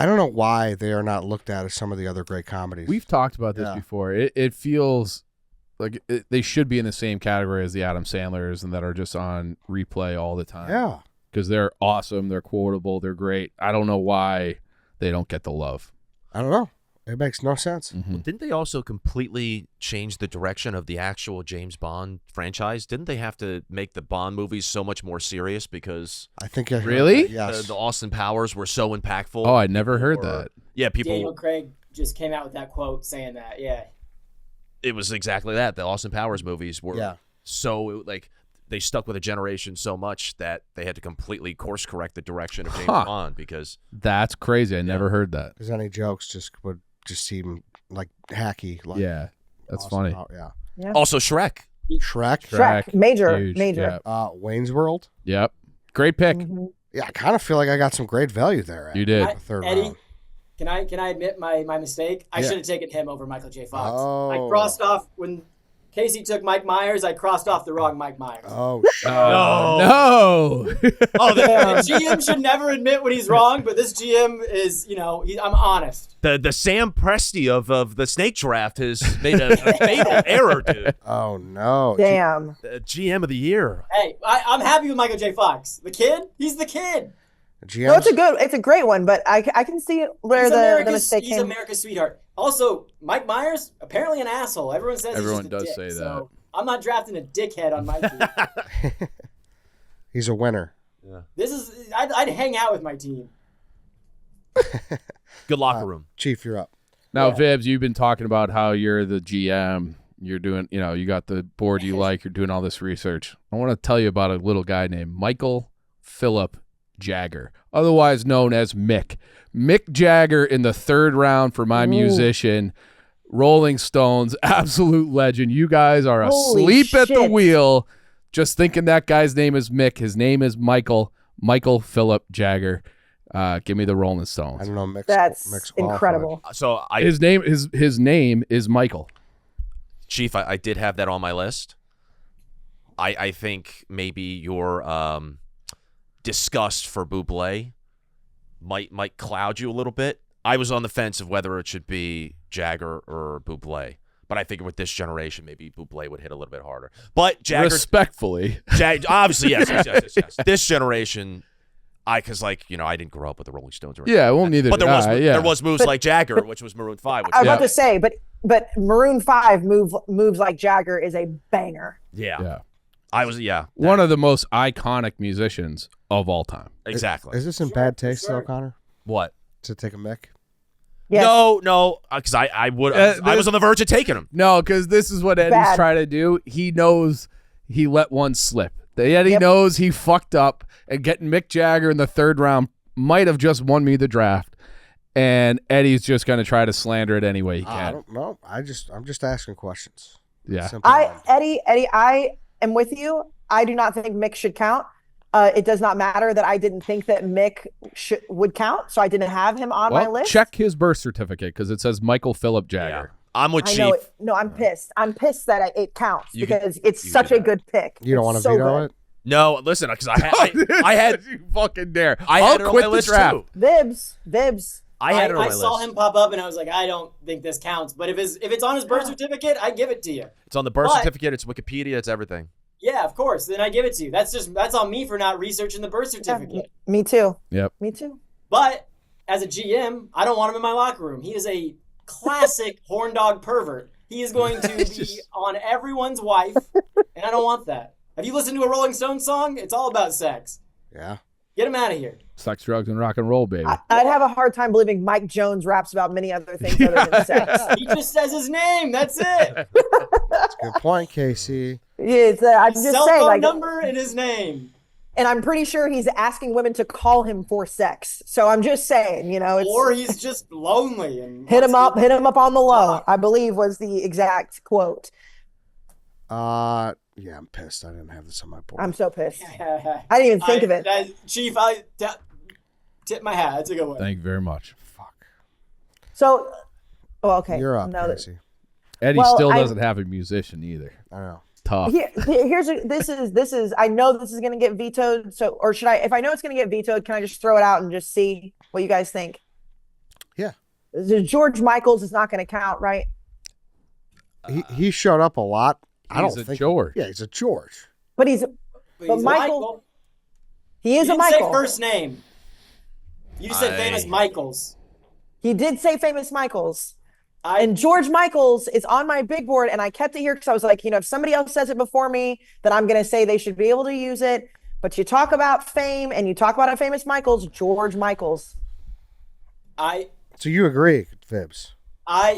I don't know why they are not looked at as some of the other great comedies. We've talked about this before. It feels like they should be in the same category as the Adam Sandlers and that are just on replay all the time. Yeah. Because they're awesome, they're quotable, they're great. I don't know why they don't get the love. I don't know. It makes no sense. Mm-hmm. Didn't they also completely change the direction of the actual James Bond franchise? Didn't they have to make the Bond movies so much more serious because I think it Really? Yes. the Austin Powers were so impactful? Oh, I never heard Or- that. Yeah, people. Daniel Craig just came out with that quote saying that. Yeah. It was exactly that. The Austin Powers movies were Yeah. so like they stuck with a generation so much that they had to completely course correct the direction of James Huh. Bond because That's crazy. I never heard that. Because any jokes just would just seem like hacky. Like Yeah, that's Austin funny. Power- Yeah. also Shrek. Shrek. Shrek. Major. Huge. Major. Wayne's World. Yep. Great pick. Mhm. Yeah, I kind of feel like I got some great value there. You did. I- The third Eddie, round. can I admit my mistake? I Yeah. should have taken him over Michael J. Fox. Oh. I crossed off when Casey took Mike Myers. I crossed off the wrong Mike Myers. Oh, shit. No. Oh, The GM should never admit when he's wrong, but this GM is, I'm honest. the Sam Presti of the snake draft has made a fatal error, dude. Oh, no. Damn. The GM of the year. Hey, I'm happy with Michael J. Fox. The kid, he's the kid. GM. No, it's a great one, but I can see where the mistake He's came. America's sweetheart. Also, Mike Myers, apparently an asshole. Everyone says Everyone he's just a does dick, say so I'm not drafting a dickhead on my team. He's a winner. I'd hang out with my team. Good locker room. Chief, you're up. Now, Yeah. Vibbs, you've been talking about how you're the GM. You're doing, you got the board you like. You're doing all this research. I want to tell you about a little guy named Michael Phillip Jagger, otherwise known as Mick. Mick Jagger in the third round for My Musician. Rolling Stones, absolute legend. You guys are Holy asleep at the shit. wheel just thinking that guy's name is Mick. His name is Michael Phillip Jagger. Give me the Rolling I Stones. don't know. Mix, That's mix qualified. incredible. So His name is Michael. Chief, I did have that on my list. I think maybe your disgust for Bublé might cloud you a little bit. I was on the fence of whether it should be Jagger or Bublé, but I figured with this generation, maybe Bublé would hit a little bit harder. But Jagger, Respectfully. obviously, yes. This generation, because I didn't grow up with the Rolling Stones or anything. Yeah, well, neither But did I. Yeah. there was moves like Jagger, which was Maroon 5. Which I was Yeah. about to say, but Maroon 5 moves like Jagger is a banger. yeah. I was One of the most iconic musicians of all time. exactly. Is this in Sure, bad taste, sure. though, Connor? What? To take a Mick? Yes. No, because I was on the verge of taking him. No, because this is what Eddie's Bad. trying to do. He knows he let one slip. Eddie Yep. knows he fucked up, and getting Mick Jagger in the third round might have just won me the draft. And Eddie's just going to try to slander it any way he I can. don't know. I'm just asking questions. Yeah. Simple one. Eddie, I am with you. I do not think Mick should count. It does not matter that I didn't think that Mick would count, so I didn't have him on my Well, list. check his birth certificate because it says Michael Phillip Jagger. I'm with I know Chief. it. No, I'm pissed. I'm pissed that it counts You can- because it's you can such do a that. good pick. You don't It's want to so veto good. it? No, listen, because I had you fucking dare. I I'll had it on quit my the list draft. too. Vibbs. I had it on I my saw list. him pop up and I was like, I don't think this counts. But if it's on his birth certificate, I give it to you. It's on the birth But- certificate. It's Wikipedia. It's everything. Yeah, of course. Then I give it to you. That's on me for not researching the birth certificate. Me too. Yep. Me too. But as a GM, I don't want him in my locker room. He is a classic horn dog pervert. He is going to be on everyone's wife, and I don't want that. Have you listened to a Rolling Stones song? It's all about sex. Yeah. Get him out of here. Sex, drugs, and rock and roll, baby. I'd have a hard time believing Mike Jones raps about many other things other than sex. He just says his name. That's it. Good point, Casey. I'm just Cell saying, phone like, number and his name. and I'm pretty sure he's asking women to call him for sex. So I'm just saying, it's Or he's just lonely and hit him wants up on the low. talk. I believe was the exact quote. Yeah, I'm pissed. I didn't have this on my board. I'm so pissed. to- I didn't even think of it. Chief, I tip my hat. That's a good one. Thank you very much. Fuck. So, okay. You're up, Now that- Casey. Eddie Well, still I- doesn't have a musician either. I know. Tough. This is I know this is going to get vetoed, so or should I, if I know it's going to get vetoed, can I just throw it out and just see what you guys think? Yeah. George Michaels is not going to count, right? He showed up a lot. I don't He's a think George. Yeah, he's a George. But he's But he's a Michael- he is you a didn't say Michael. first name. You just said famous Michaels. He did say famous Michaels. I And George Michaels is on my big board, and I kept it here because I was like, if somebody else says it before me, then I'm going to say they should be able to use it. But you talk about fame and you talk about a famous Michaels, George Michaels. So you agree, Vibbs?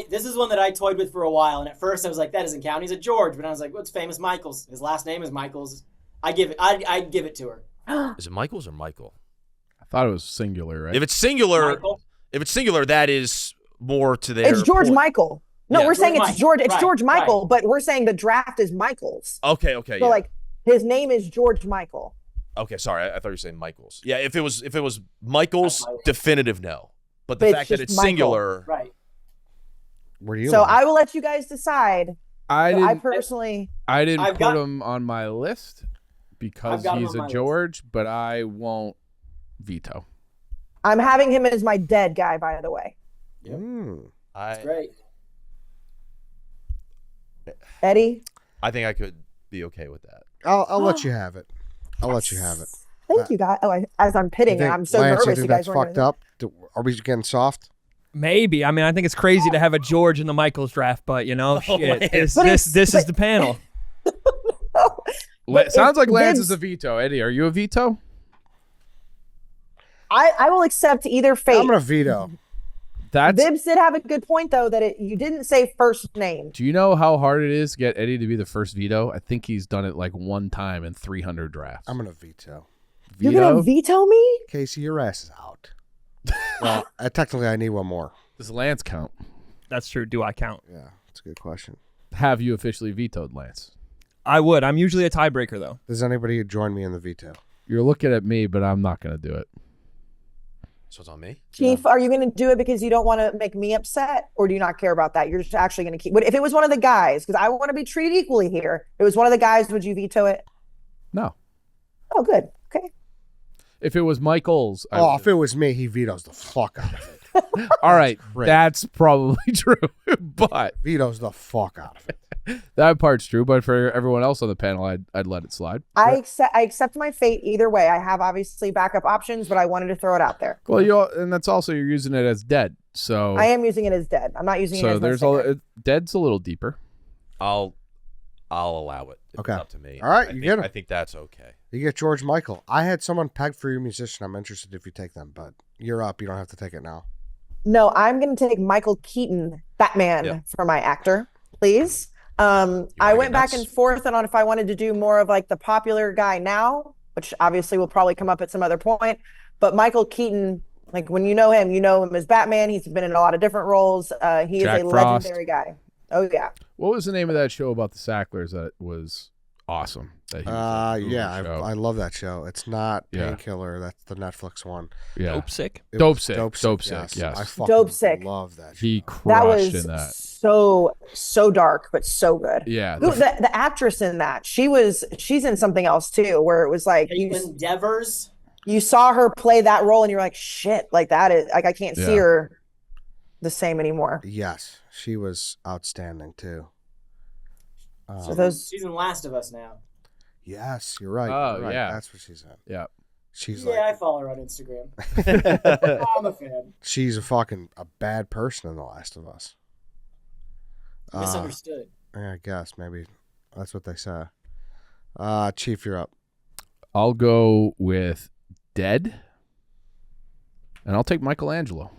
This is one that I toyed with for a while, and at first I was like, that doesn't count. He's a George, but I was like, what's famous Michaels? His last name is Michaels. I'd give it to her. Is it Michaels or Michael? I thought it was singular, right? If it's singular, Michael? that is more to their. It's George point. Michael. No, Yeah. we're saying George it's George. It's Right, George Michael, right. but we're saying the draft is Michaels. Okay, So yeah. like his name is George Michael. Okay, sorry, I thought you were saying Michaels. Yeah, if it was Michaels, definitive no. But the But it's fact that just it's Michael. singular, Right. Where do you So live? I will let you guys decide. I But I didn't. personally, I didn't I've put got- him on my list because I've got him he's on my a list. George, but I won't veto. I'm having him as my dead guy, by the way. Great. Eddie, I think I could be okay with that. I'll let you have it. I'll let you have it. thank you guys. Oh, as I'm pitting, You think- I'm so Lance, nervous. you You think guys that's weren't fucked gonna- up? Are we getting soft? Maybe. I mean, I think it's crazy to have a George in the Michaels draft, but shit, this But is it's- the panel. But Sounds if like Lance Vibbs- is a veto. Eddie, are you a veto? I will accept either fate. I'm gonna veto. That's. Vibbs did have a good point though that you didn't say first name. Do you know how hard it is to get Eddie to be the first veto? I think he's done it like one time in 300 drafts. I'm gonna veto. You're gonna veto me? Casey, your ass is out. Well, technically, I need one more. Does Lance count? That's true. Do I count? Yeah, that's a good question. Have you officially vetoed Lance? I would. I'm usually a tiebreaker, though. Does anybody join me in the veto? You're looking at me, but I'm not going to do it. So it's on me. Chief, are you going to do it because you don't want to make me upset, or do you not care about that? You're just actually going to keep. If it was one of the guys, because I want to be treated equally here. If it was one of the guys, would you veto it? No. Oh, good. Okay. If it was Michael's, I Oh, would. if it was me, he vetoes the fuck out of it. All right, Great. that's probably true, but Vetoes the fuck out of it. that part's true. But for everyone else on the panel, I'd let it slide. I accept my fate either way. I have obviously backup options, but I wanted to throw it out there. Well, and that's also you're using it as dead. So I am using it as dead. I'm not using it so as my there's sticker. dead's a little deeper. I'll allow it. It's Okay. up to me. All right, I you think, get him. I think that's okay. You get George Michael. I had someone pegged for your musician. I'm interested if you take them, but you're up. You don't have to take it now. No, I'm going to take Michael Keaton, Batman, Yeah. for my actor, please. I wanna went get back nuts? and forth on if I wanted to do more of like the popular guy now, which obviously will probably come up at some other point. But Michael Keaton, like when you know him as Batman. He's been in a lot of different roles. He Jack is a Frost. legendary guy. Oh yeah. What was the name of that show about the Sacklers that was awesome? That he was in? Yeah, Show? I love that show. It's not Yeah. Painkiller. That's the Netflix one. yeah. Dope sick. It Dope was Sick. Dope Dope Sick. Sick, yes. I fucking Dope Sick. love that. He show. crushed That was in that. so dark, but so good. Yeah. Who, the actress in that, she's in something else too, where it was like Caitlin Devers. you saw her play that role and you're like, shit, like that is like I can't see Yeah. her the same anymore. Yes, she was outstanding too. So those She's in Last of Us now. Yes, you're right. Oh, you're right. yeah. That's what she's in. Yeah. She's Yeah, I like, follow her on Instagram. I'm a fan. she's a bad person in The Last of Us. Misunderstood. Yeah, I guess maybe that's what they say. Chief, you're up. I'll go with Dead, and I'll take Michelangelo.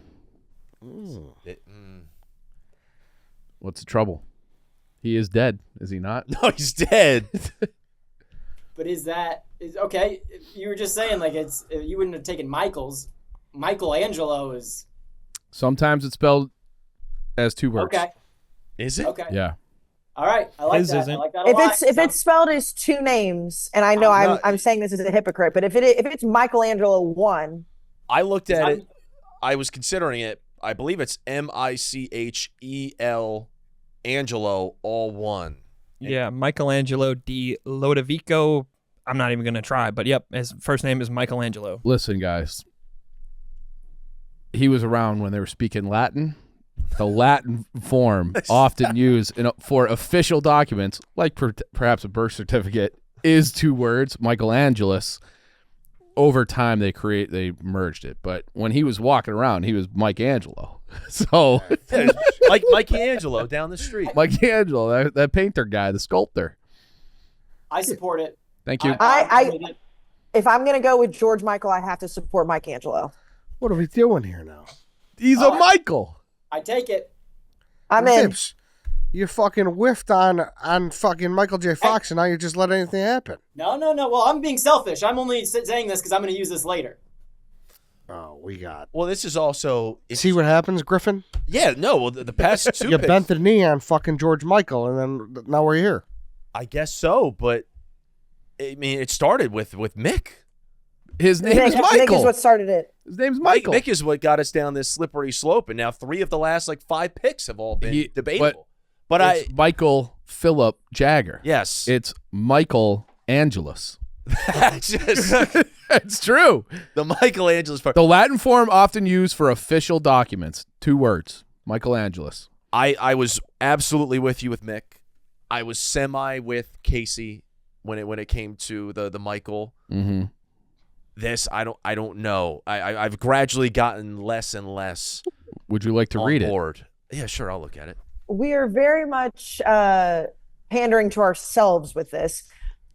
What's the trouble? He is dead, is he not? No, he's dead. But is okay? You were just saying like you wouldn't have taken Michael's. Michelangelo is Sometimes it's spelled as two words. okay. Is it? Okay. Yeah. All right. I like His that. I isn't. like that a lot. if it's spelled as two names, and I know I'm I'm not- saying this as a hypocrite, but if it's Michelangelo 1, I looked at I'm- it. I was considering it. I believe it's Michel Angelo, all one. Yeah, Michelangelo di Lodovico. I'm not even going to try, but yep, his first name is Michelangelo. Listen, guys. he was around when they were speaking Latin. The Latin form often used for official documents, like perhaps a birth certificate, is 2 words, Michelangelus. Over time, they merged it. But when he was walking around, he was Mike Angelo. So like Michelangelo down the street. Mike Angelo, that painter guy, the sculptor. I support it. Thank you. If I'm going to go with George Michael, I have to support Mike Angelo. What are we doing here now? He's a Michael. I take it. I'm in. Vibbs, you fucking whiffed on fucking Michael J. Fox, and now you just let anything happen. No. Well, I'm being selfish. I'm only saying this because I'm going to use this later. Oh, we got. Well, this is also. See what happens, Griffin? Yeah, no. Well, the past 2 You picks, bent the knee on fucking George Michael, and then now we're here. I guess so, but I mean, it started with Mick. His name is Michael. Nick is what started it. His name's Michael. Mick is what got us down this slippery slope, and now 3 of the last 5 picks have all been debatable. But it's Michael Philip Jagger. Yes, It's Michael Angelus. that's just It's true. the Michelangelo's part. The Latin form often used for official documents. 2 words. Michelangelus. I was absolutely with you with Mick. I was semi with Kayce when it came to the Michael. Mm-hmm. This I don't know. I've gradually gotten less and less. Would you like to on read board. Yeah, sure. I'll look at it. We are very much pandering to ourselves with this.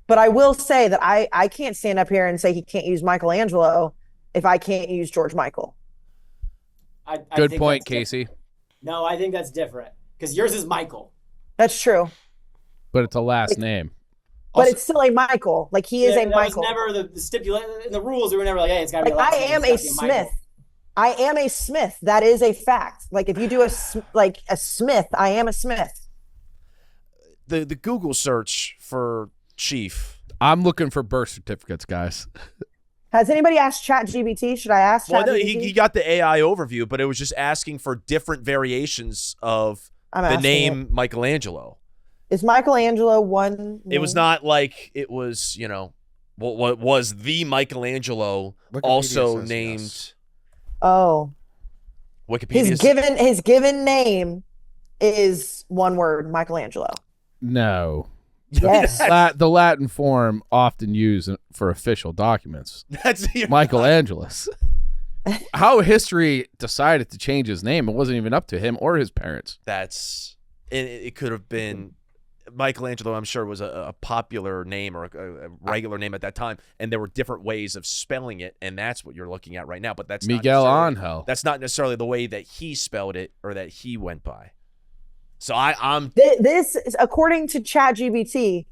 But I will say that I can't stand up here and say he can't use Michelangelo if I can't use George Michael. I Good think point, that's Casey. No, I think that's different because yours is Michael. That's true. But it's a last name. But it's still a Michael. Like he is a that Michael. was never the stipulation in the rules. We were never like, hey, it's got to be Like a last I name, am it's a gotta be Michael. Smith. I am a Smith. That is a fact. Like if you do a Smith, I am a Smith. The Google search for Chief. I'm looking for birth certificates, guys. Has anybody asked ChatGPT? Should I ask Well, no, ChatGPT? he got the AI overview, but it was just asking for different variations of I'm the asking name Michelangelo. Is Michelangelo one? It was not like it was, what was the Michelangelo Wikipedia also says named yes. Oh, Wikipedia. his given name is one word, Michelangelo. No. Yes. The Latin form often used for official documents. That's Michelangelus. How history decided to change his name, it wasn't even up to him or his parents. It could have been Michelangelo. I'm sure was a popular name or a regular name at that time, and there were different ways of spelling it, and that's what you're looking at right now. But that's Miguel not Angel. That's not necessarily the way that he spelled it or that he went by. So I'm This is according to ChatGPT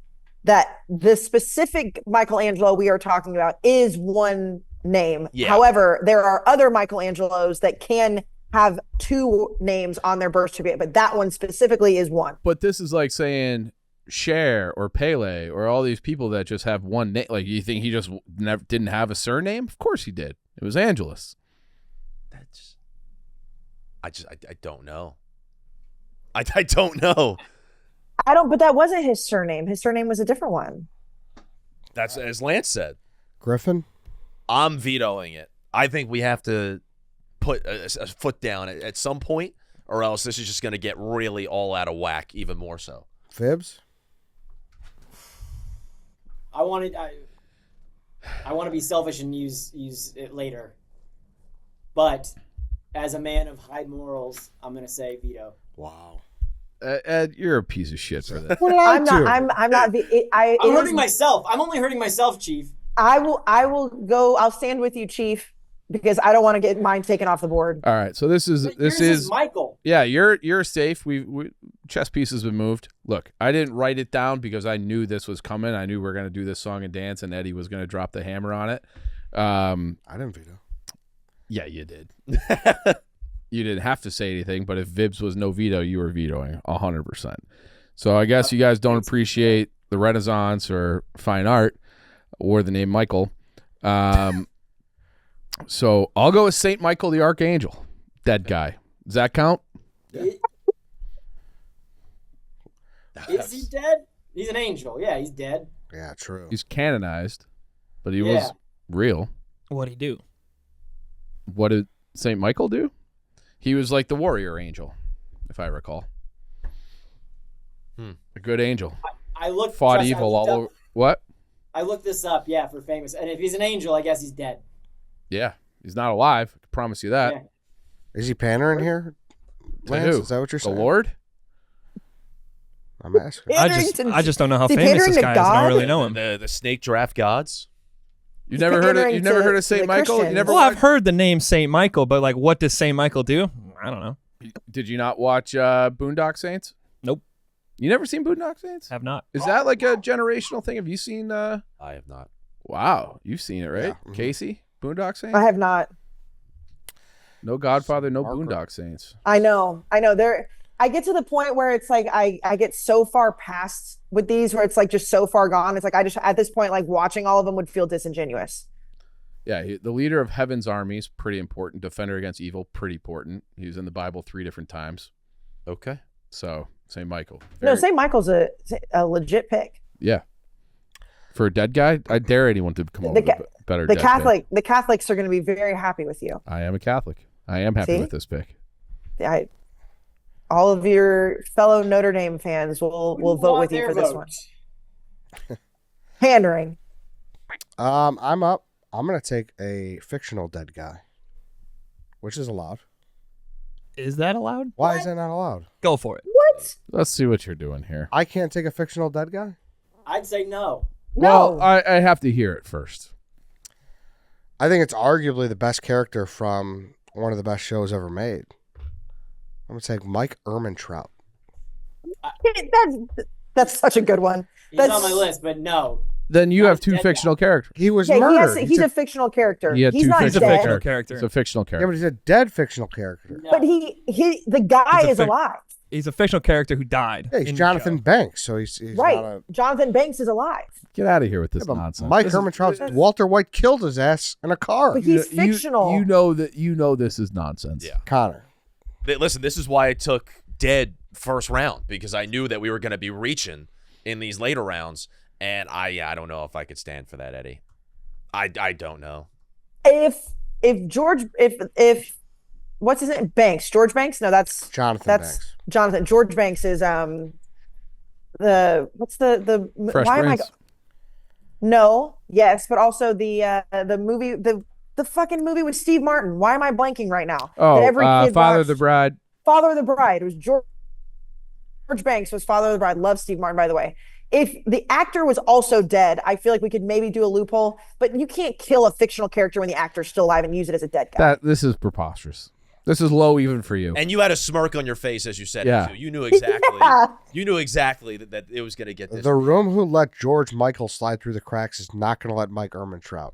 that the specific Michelangelo we are talking about is one name. Yeah. However, there are other Michelangelos that can have 2 names on their birth certificate, but that one specifically is one. But this is like saying Cher or Pele or all these people that just have one name. Like, you think he just never didn't have a surname? Of course he did. It was Angelus. I don't know. I don't know. But that wasn't his surname. His surname was a different one. That's as Lance said. Griffin? I'm vetoing it. I think we have to put a foot down at some point, or else this is just going to get really all out of whack, even more so. Vibbs? I want to be selfish and use it later. But as a man of high morals, I'm going to say veto. Wow. Ed, you're a piece of shit for that. What did I do? I'm not. I'm hurting myself. I'm only hurting myself, Chief. I will go. I'll stand with you, Chief, because I don't want to get mine taken off the board. All right, so this Yours is Michael. Yeah, you're safe. We chess piece has been moved. Look, I didn't write it down because I knew this was coming. I knew we were gonna do this song and dance, and Eddie was gonna drop the hammer on it. I didn't veto. Yeah, you did. You didn't have to say anything, but if Vibbs was no veto, you were vetoing 100%. So I guess you guys don't appreciate the Renaissance or fine art or the name Michael. So I'll go with Saint Michael the Archangel. Dead guy. Does that count? Is he dead? He's an angel. Yeah, he's dead. Yeah, true. He's canonized, but he was real. What'd he do? What did St. Michael do? He was like the warrior angel, if I recall. A good angel. I looked. Fought trust- I evil looked all up- over. What? I looked this up, yeah, for famous. And if he's an angel, I guess he's dead. Yeah, he's not alive. I can promise you that. Yeah. Is he pandering here? To Lance, who? is that what you're The saying? Lord? I'm asking. I just don't know how Is he famous pandering this to guy is. I God? don't really know him. The snake draft gods. You've never heard of pandering to St. the Michael? You Christians. never Well, I've watched- heard the name Saint Michael, but like, what does Saint Michael do? I don't know. Did you not watch Boondock Saints? Nope, You never seen Boondock Saints? have not. Is that like a generational thing? Have you seen I have not. Wow, you've seen it, right? Yeah. Mhm. Casey? Boondock Saints? I have not. No Godfather, no Margaret. Boondock Saints. I know. I get to the point where it's like I get so far past with these where it's like just so far gone. It's like I just at this point like watching all of them would feel disingenuous. Yeah, the leader of heaven's armies, pretty important. Defender against evil, pretty important. He was in the Bible 3 different times. Okay. So, St. Michael. No, St. Michael's a legit pick. Yeah. For a dead guy, I dare anyone to come up with a better The dead the Catholics are going to be very happy with you. pick. I am a Catholic. I am happy See? with this pick. All of your fellow Notre Dame fans will vote with you for this one. Pandering. I'm up. I'm gonna take a fictional dead guy, which is allowed. Is that allowed? Why is that not allowed? Go for it. What? Let's see what you're doing here. I can't take a fictional dead guy. I'd say no. No. Well, I have to hear it first. I think it's arguably the best character from one of the best shows ever made. I'm gonna take Mike Ehrmantraut. That's such a good one. He's on my list, but no. Then you Not have a 2 dead fictional characters. He was Yeah, murdered. he's a fictional character. He had He's 2 not He's a fictional dead. fictional characters. character. He's a fictional Yeah, character. but he's a dead fictional character. No. But the guy He's a is fic- alive. He's a fictional character who died. Yeah, he's in the Jonathan show. Banks, so he's Right. not a. Jonathan Banks is alive. Get out of here with this Yeah, but nonsense. Mike This is- Ehrmantraut, Walter White killed his ass in a car. But he's you- fictional. You know this is nonsense. Yeah. Connor. Listen, this is why I took dead first round, because I knew that we were going to be reaching in these later rounds, and I don't know if I could stand for that, Eddie. I don't know. If what's his name? Banks. George Banks? No, that's Banks. Jonathan. George Banks is the Fresh why am I Prince. No, yes, but also the movie the fucking movie with Steve Martin. Why am I blanking right now? Oh, That every kid Father of watched. the Bride. Father of the Bride. It was George Banks was Father of the Bride. Love Steve Martin, by the way. If the actor was also dead, I feel like we could maybe do a loophole, but you can't kill a fictional character when the actor's still alive and use it as a dead guy. This is preposterous. This is low even for you. And you had a smirk on your face as you said Yeah. it, too. You knew exactly. Yeah. You knew exactly that it was going to get this. The room who let George Michael slide through the cracks is not going to let Mike Ehrmantraut.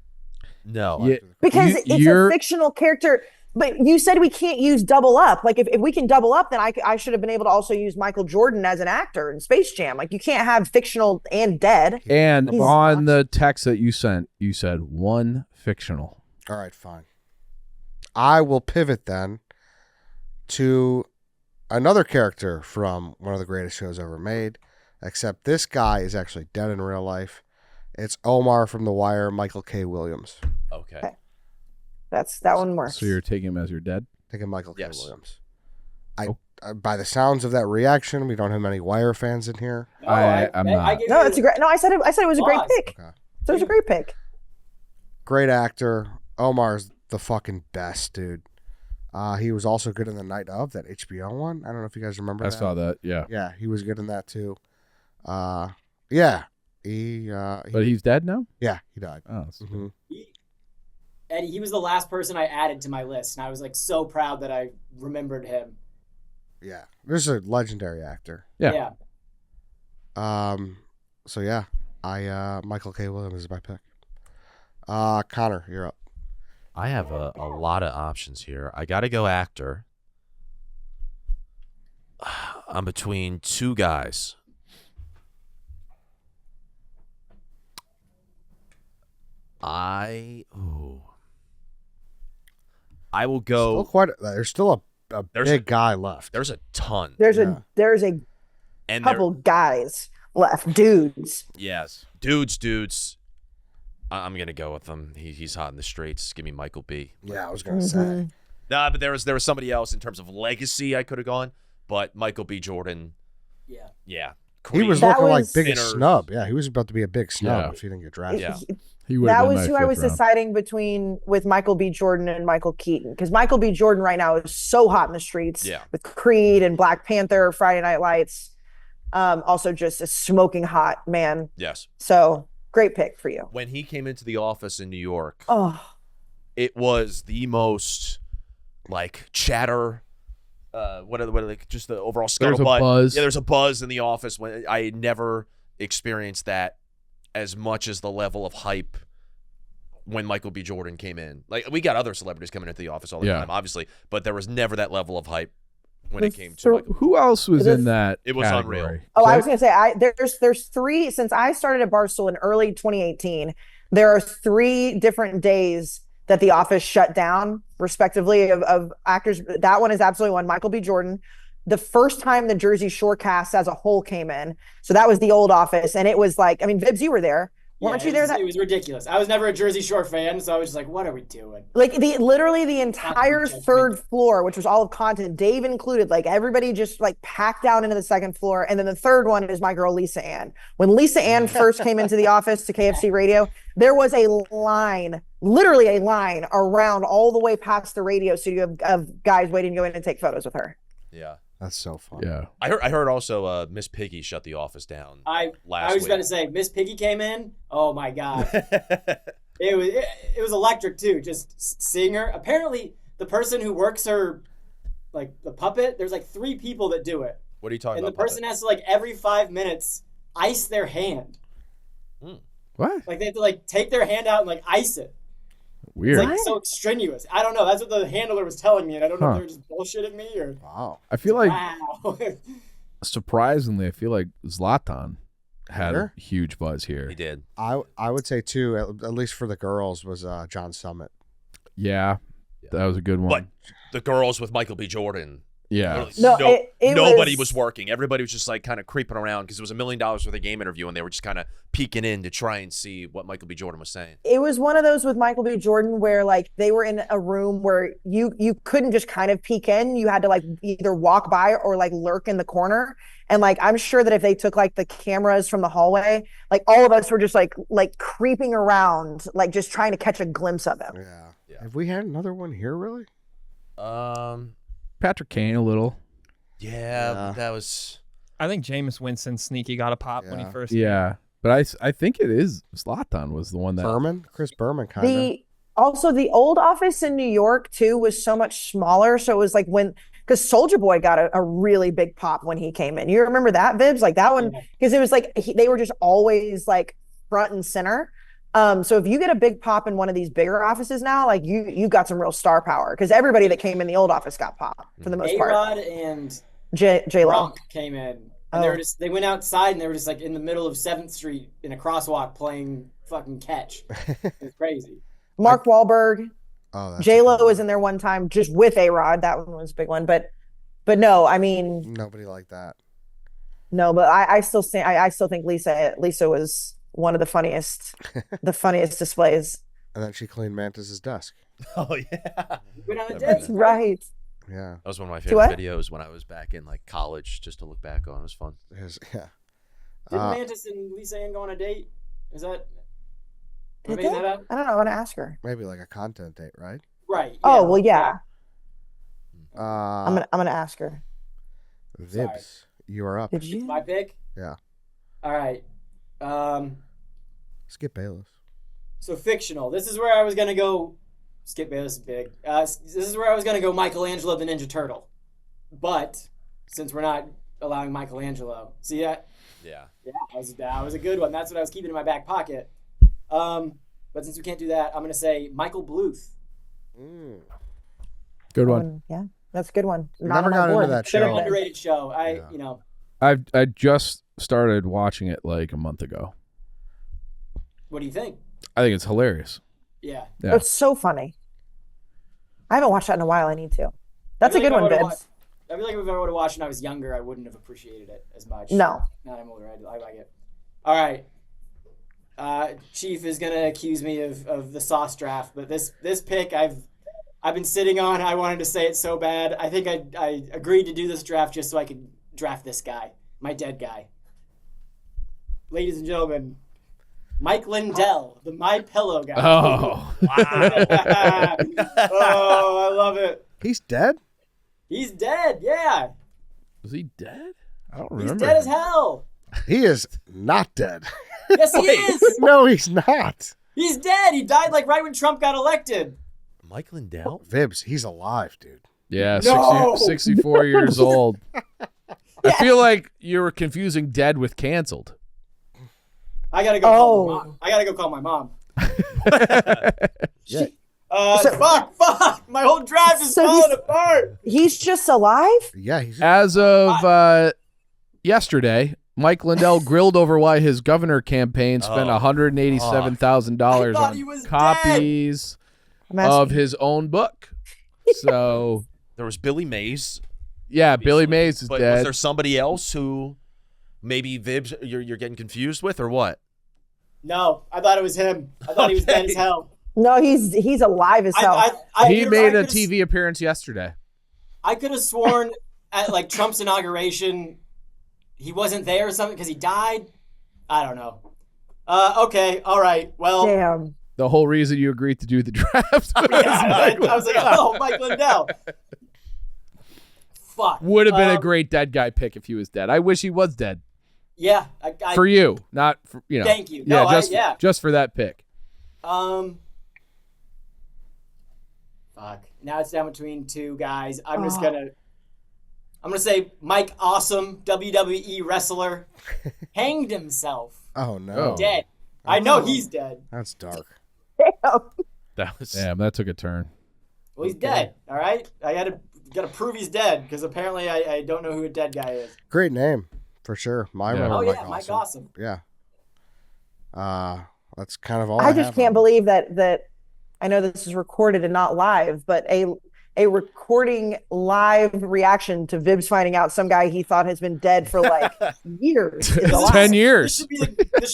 No. Yeah. Because it's you're- a fictional character. But you said we can't use double up. Like if we can double up, then I should have been able to also use Michael Jordan as an actor in Space Jam. Like you can't have fictional and dead. And He's on not. the text that you sent, you said 1 fictional. All right, fine. I will pivot then to another character from one of the greatest shows ever made, except this guy is actually dead in real life. It's Omar from The Wire, Michael K. Williams. Okay. That one works. So you're taking him as your dead? Taking Michael Yes. K. Williams. By the sounds of that reaction, we don't have many Wire fans in here. No, I'm not. give No, you- it's a great. No, I said it was a great Pause. pick. Okay. So it was a great pick. Great actor. Omar's the fucking best, dude. He was also good in The Night Of, that HBO one. I don't know if you guys remember I that. saw that, yeah. Yeah, he was good in that too. Yeah. But he's dead now? Yeah, he died. Oh, that's- Mhm. Eddie, he was the last person I added to my list, and I was like so proud that I remembered him. Yeah. This is a legendary actor. Yeah. So yeah, Michael K. Williams is my pick. Connor, you're up. I have a lot of options here. I got to go actor. I'm between 2 guys. I will go. There's still a There's big a- guy left. There's a ton. There's Yeah. a And couple guys left, dudes. yes, dudes. I'm gonna go with him. He's hot in the streets. Give me Michael B. Yeah, I was gonna say. Nah, but there was somebody else in terms of legacy I could have gone, but Michael B. Jordan. Yeah. Yeah. He was That looking like was- biggest Thinner. snub. Yeah, he was about to be a big snub Yeah. if he didn't get drafted. Yeah. He would That have been was my who I fifth was round. deciding between with Michael B. Jordan and Michael Keaton, because Michael B. Jordan right now is so hot in the streets Yeah. with Creed and Black Panther, Friday Night Lights. Also just a smoking hot man. Yes. So great pick for you. When he came into the office in New York, Oh, it was the most like chatter. What are like just the overall There's a scuttlebutt. buzz. Yeah, there's a buzz in the office. When I never experienced that as much as the level of hype when Michael B. Jordan came in. Like we got other celebrities coming into the office all the Yeah. time, obviously, but there was never that level of hype when it came to So- Michael. Who else was This- in that? It was category? unreal. Oh, I So- was going to say, there's three, since I started at Barstool in early 2018, there are 3 different days that the office shut down, respectively, of actors. That one is absolutely one. Michael B. Jordan. The first time the Jersey Shore cast as a whole came in. So that was the old office. And it was like, I mean, Vibbs, you were there. Weren't Yeah, you there? It was ridiculous. I was never a Jersey Shore fan, so I was just like, what are we doing? Like literally the entire judgment. third floor, which was all of content, Dave included, like everybody just like packed down into the second floor. And then the third one is my girl Lisa Ann. When Lisa Ann first came into the office to KFC Radio, there was a line, literally a line around all the way past the radio studio of guys waiting to go in and take photos with her. Yeah. That's so fun. Yeah. I heard also Miss Piggy shut the office down I last was week. about to say, Miss Piggy came in. Oh my god, it was electric too. Just seeing her. Apparently, the person who works her, like the puppet, there's like 3 people that do it, What are you talking and the about? person has to like every 5 minutes ice their hand. What? Like they have to like take their hand out and like ice it. Weird. It's like so extraneous. I don't know. That's what the handler was telling me, and I don't know if Huh. they were just bullshitting me or. Wow. I feel like Wow. surprisingly, I feel like Zlatan had Sure. a huge buzz here. He did. I would say too, at least for the girls, was John Summit. Yeah, that was a good one. But the girls with Michael B. Jordan. yeah, literally No, it nobody was- was working. Everybody was just like kind of creeping around because it was $1 million worth of game interview, and they were just kind of peeking in to try and see what Michael B. Jordan was saying. It was one of those with Michael B. Jordan where like they were in a room where you couldn't just kind of peek in. You had to like either walk by or like lurk in the corner. And like I'm sure that if they took like the cameras from the hallway, like all of us were just like creeping around, like just trying to catch a glimpse of him. Yeah. Have we had another one here, really? Patrick Kane a little. Yeah, that was. I think Jameis Winston sneaky got a pop when he Yeah. first. Yeah, but I think it is Zlatan was the one that. Berman? Chris Berman, kind of. Also the old office in New York too was so much smaller. So it was like because Soulja Boy got a really big pop when he came in. You remember that, Vibbs? Like that one, because it was like they were just always like front and center. So if you get a big pop in one of these bigger offices now, like you got some real star power because everybody that came in the old office got pop for the most part. A-Rod and J-Lo. Gronk came in, and Oh. they went outside and they were just like in the middle of 7th Street in a crosswalk playing fucking catch. It was crazy. Mark Wahlberg. Oh, that's a J-Lo good was one. in there one time just with A-Rod. That one was a big one. But no, I mean, Nobody like that. no, but I still think Lisa was one of the funniest displays. And then she cleaned Mantis's desk. Oh yeah, Went on a That's date. Right. Yeah. that was one of my To favorite what? videos when I was back in like college, just to look back on. It was fun. Yeah. Didn't Mantis and Lisa Ann go on a date? Is that? Am I Did making they? that up? I don't know. I want to ask her. Maybe like a content date, right? Right. Oh, well, yeah. I'm gonna ask her. Vibbs, you are up. Did you? My pick. Yeah. All right. Skip Bayless. So fictional. This is where I was gonna go. Skip Bayless is big. This is where I was gonna go. Michelangelo the Ninja Turtle, but since we're not allowing Michelangelo, see that? Yeah. Yeah, that was a good one. That's what I was keeping in my back pocket. But since we can't do that, I'm gonna say Michael Bluth. Good one. Yeah, that's a good one. We Not never on my got into board. that Should've show. been. Underrated show. Yeah. I just started watching it like a month ago. What do you think? I think it's hilarious. Yeah. Yeah. It's so funny. I haven't watched that in a while. I need to. That's a feel good like one, if I would've Vibbs. I feel like if I would have watched when I was younger, I wouldn't have appreciated it as much. No. Now that I'm older, I like it. All right. Chief is gonna accuse me of the sauce draft, but this pick I I've been sitting on. I wanted to say it so bad. I think I agreed to do this draft just so I could draft this guy, my dead guy. Ladies and gentlemen, Mike Lindell, the My Pillow guy. Oh, Wow. Oh, I love it. He's dead? He's dead. Yeah, was he dead? I don't he's remember. dead as hell. He is not dead. Yes, he is. No, he's not. He's dead. He died like right when Trump got elected. Mike Lindell? Vibbs, he's alive, dude. Yeah, No! 64 years old. I feel like you were confusing dead with canceled. I gotta go. Call my mom. I gotta go call my mom. Yeah. Fuck! My whole draft is So falling he's- apart. He's just alive? Yeah, he's As of yesterday, Mike Lindell grilled over why his governor campaign spent Oh. $187,000 I thought he on was copies I'm asking- of his own book. So, There was Billy Mays. yeah, Billy Mays is But was dead. there somebody else who maybe Vibbs you're getting confused with or what? No, I thought it was him. I thought he was dead as hell. No, he's alive as hell. He made a TV appearance yesterday. I could have sworn at like Trump's inauguration, he wasn't there or something because he died. I don't know. Okay, all right. Well, Damn. The whole reason you agreed to do the draft I was like, oh, Mike Lindell. Fuck. would have been a great dead guy pick if he was dead. I wish he was dead Yeah, for you, not for, you know. Thank you. Yeah, No, just for that pick. Fuck. Now it's down between two guys. I'm gonna say Mike Awesome, WWE wrestler, hanged himself. Oh no. Oh. Dead. I know he's dead. That's dark. Damn. That was Damn, that took a turn. Well, he's dead. All right. I gotta prove he's dead because apparently I don't know who a dead guy is. Great name, for sure. I Yeah. remember Oh Mike yeah, Mike Awesome. Awesome. Yeah. That's kind of all I I just have can't on believe that I know this is recorded and not live, but a recording live reaction to Vibbs finding out some guy he thought has been dead for like years is alive. 10 This years. should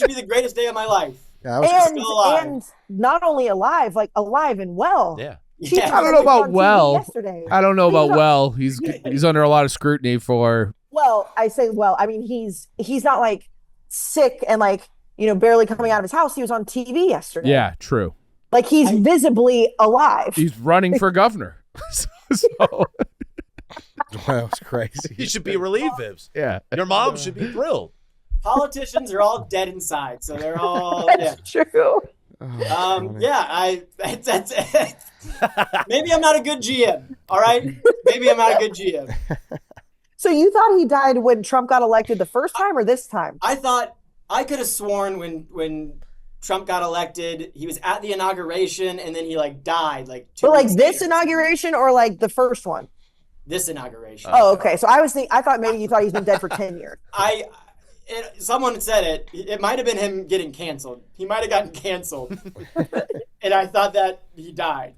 be the greatest day of my life. Yeah, that was Still alive. And not only alive, like alive and well. yeah. She Yeah. was I don't know on about TV well. Yesterday. I don't know He was about on- well. He's under a lot of scrutiny for. Well, I say well. I mean, he's not like sick and like barely coming out of his house. He was on TV yesterday. Yeah, true. like he's visibly alive. He's running for governor. So, that was crazy. You should be relieved, Vibbs. yeah. Your mom should be thrilled. Politicians are all dead inside, so they're all yeah. That's true. Oh, funny. Yeah, that's maybe I'm not a good GM. All right, maybe I'm not a good GM. So you thought he died when Trump got elected the first time or this time? I thought I could have sworn when Trump got elected, he was at the inauguration and then he like died like 2 But like weeks this later. inauguration or like the first one? This inauguration. Oh, okay. So I thought maybe you thought he's been dead for 10 years. Someone said it. It might have been him getting canceled. He might have gotten canceled, and I thought that he died.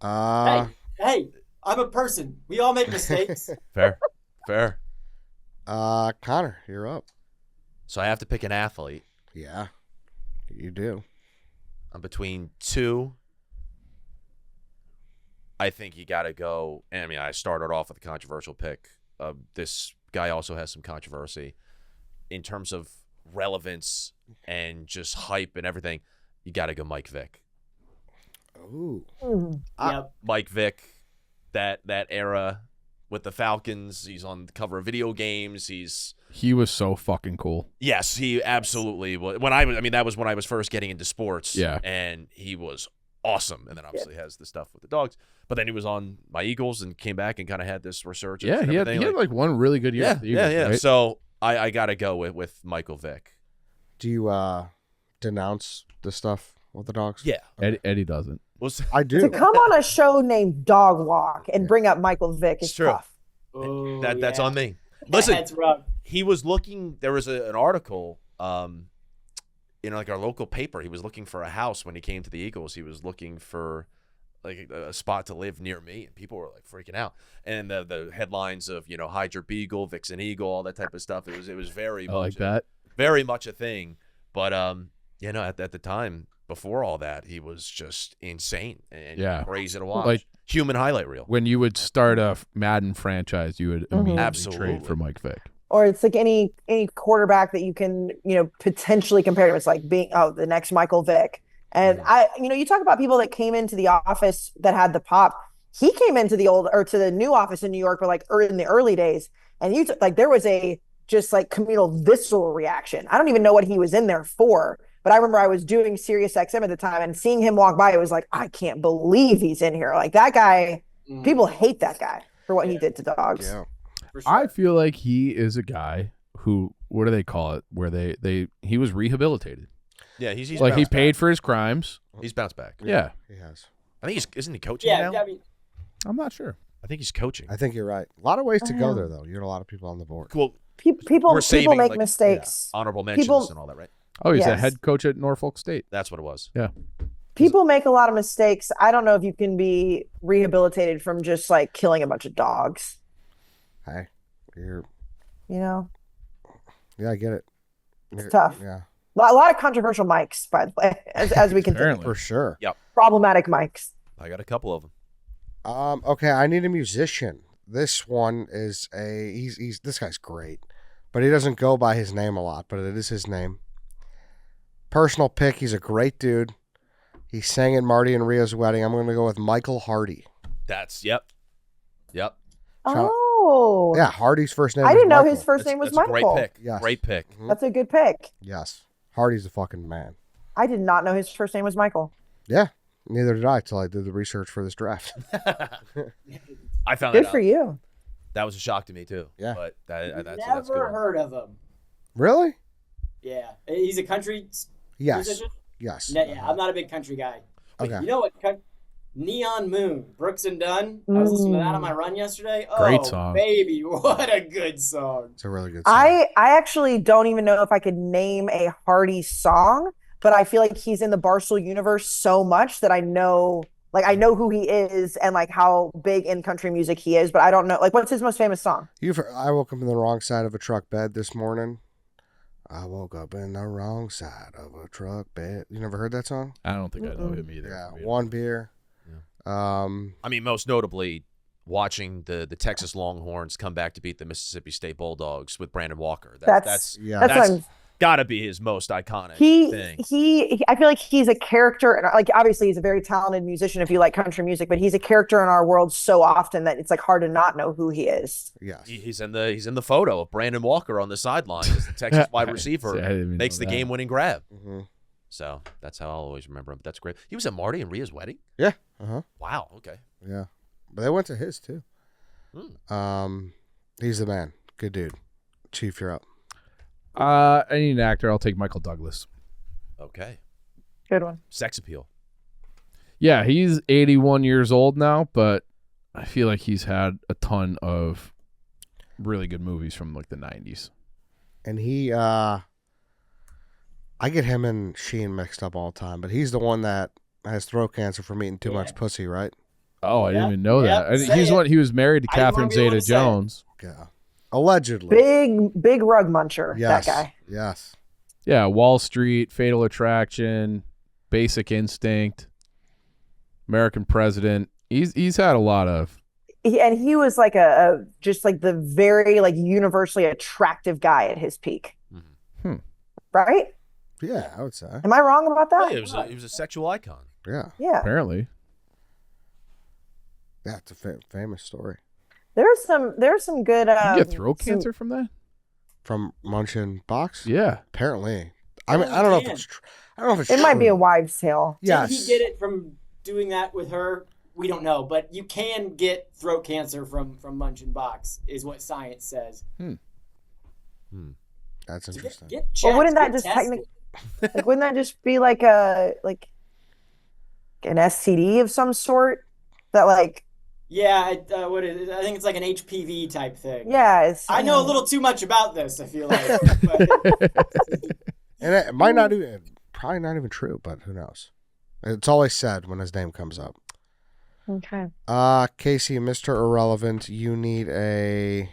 Hey, I'm a person. We all make mistakes. Fair. Connor, you're up. So I have to pick an athlete. Yeah, you do. I'm between two. I think you got to go. I mean, I started off with a controversial pick. This guy also has some controversy in terms of relevance and just hype and everything. You got to go Mike Vick. Ooh. Yep. Mike Vick, that era with the Falcons. He's on the cover of video games. He was so fucking cool. Yes, he absolutely was. That was when I was first getting into sports. Yeah. And he was awesome. And then obviously has the stuff with the dogs. But then he was on my Eagles and came back and kind of had this resurgence. Yeah, and he had everything. like one really good year. yeah, with the Eagles, yeah. right? So I got to go with Michael Vick. Do you denounce the stuff with the dogs? Yeah. Eddie doesn't. I do. To come on a show named Dog Walk and bring up Michael Vick is It's true. tough. Oh, That's yeah. on me. Listen, That's rough. he was looking. There was an article, like our local paper. He was looking for a house when he came to the Eagles. He was looking for like a spot to live near me, and people were like freaking out. And the headlines of hide your beagle, Vixen Eagle, all that type of stuff. It was very I much like that. very much a thing. But at the time, before all that, he was just insane and Yeah. crazy to watch. Like- Human highlight reel. When you would start a Madden franchise, you would immediately Absolutely. trade for Mike Vick. Or it's like any quarterback that you can, potentially compare to. It's like being the next Michael Vick. And you talk about people that came into the office that had the pop. He came into the new office in New York, but like in the early days, and there was a just like communal visceral reaction. I don't even know what he was in there for, but I remember I was doing Sirius XM at the time and seeing him walk by. It was like, I can't believe he's in here. Like that guy, people hate that guy for what he did to dogs. Yeah. For sure. I feel like he is a guy who, what do they call it? Where he was rehabilitated. Yeah, he's Like he bounced paid back. for his crimes. He's bounced back. Yeah. He has. I think isn't he coaching Yeah, now? I mean, I'm not sure. I think he's coaching. I think you're right. A lot of ways to go there, though. You had a lot of people on the board. Well, People We're saving, make like, mistakes. honorable mentions People- and all that, right? Oh, he's a Yes. head coach at Norfolk State. That's what it was. Yeah. People make a lot of mistakes. I don't know if you can be rehabilitated from just like killing a bunch of dogs. Hey, you're. Yeah, Yeah, I get it. tough. Yeah, a lot of controversial mics, by the way, as we continue. Apparently. for sure. Problematic mics. I got a couple of them. Okay, I need a musician. This one is this guy's great, but he doesn't go by his name a lot, but it is his name. Personal pick, he's a great dude. He sang at Marty and Rhea's wedding. I'm going to go with Michael Hardy. That's yep. Oh, Yeah, Hardy's first name I is didn't know Michael. his first name was That's Michael. a great pick. Yes. Great pick. Mhm. That's a good pick. Yes, Hardy's the fucking man. I did not know his first name was Michael. Yeah, neither did I till I did the research for this draft. I found Good that for out. you. That was a shock to me too. Yeah. But that's never good. heard of him. Really? Yeah, he's a country Yes. musician. Yes. Yeah, I'm not a big country guy. But Okay. you know what? Neon Moon, Brooks and Dunn. I was listening to that on my run yesterday. Oh, Great song. baby, what a good song. It's a really good song. I actually don't even know if I could name a Hardy song, but I feel like he's in the Barstool universe so much that I know who he is and like how big in country music he is, but I don't know like what's his most famous song. I woke up in the wrong side of a truck bed this morning. I woke up in the wrong side of a truck bed. You never heard that song? I don't think I know him either. Yeah, Yeah. one beer. I mean, most notably, watching the Texas Longhorns come back to beat the Mississippi State Bulldogs with Brandon Walker. That's Yeah. That's what I'm got to be his most iconic he thing. I feel like he's a character, and like obviously he's a very talented musician if you like country music, but he's a character in our world so often that it's like hard to not know who he is. Yes. He's in the photo of Brandon Walker on the sideline as the Texas wide receiver See, I didn't even makes know the that. game-winning grab. hmm So that's how I'll always remember him. But that's great. He was at Marty and Rhea's wedding. Yeah. Uh-huh. Wow. Okay. Yeah. But they went to his too. Hmm. He's the man. Good dude. Chief, you're up. I need an actor. I'll take Michael Douglas. Okay. Good one. Sex appeal. Yeah, he's 81 years old now, but I feel like he's had a ton of really good movies from like the 90s. And he I get him and Sheen mixed up all the time, but he's the one that has throat cancer from eating too much pussy, right? Oh, I didn't Yep, even know yep, that. say He's it. one. He was married to I didn't Catherine wanna be the one to say it. Zeta-Jones. Yeah. Allegedly. Big rug muncher, Yes. that guy. Yes. Yeah, Wall Street, Fatal Attraction, Basic Instinct, American President. He's had a lot of. And he was like a just like the very like universally attractive guy at his peak. Hmm. Right? Yeah, I would say. Am I wrong about Yeah, that? he was a sexual icon. Yeah. Yeah. Apparently, Yeah, it's a famous story. There's some good you get throat some- cancer from that. From Munchin Box? Yeah, Apparently. I mean, I don't know if it's true. I don't know if it's It might be a true. wives' tale. Yes. Did he get it from doing that with her? We don't know, but you can get throat cancer from Munchin Box, is what science says. That's interesting. Get Well, checked, wouldn't that get just tested. technically like wouldn't that just be like an STD of some sort? That like Yeah, what is it? I think it's like an HPV type thing. yeah, it's I know a little too much about this, I feel like. But And it might not even, probably not even true, but who knows? It's always said when his name comes up. Okay. Kayce, Mr. Irrelevant, you need a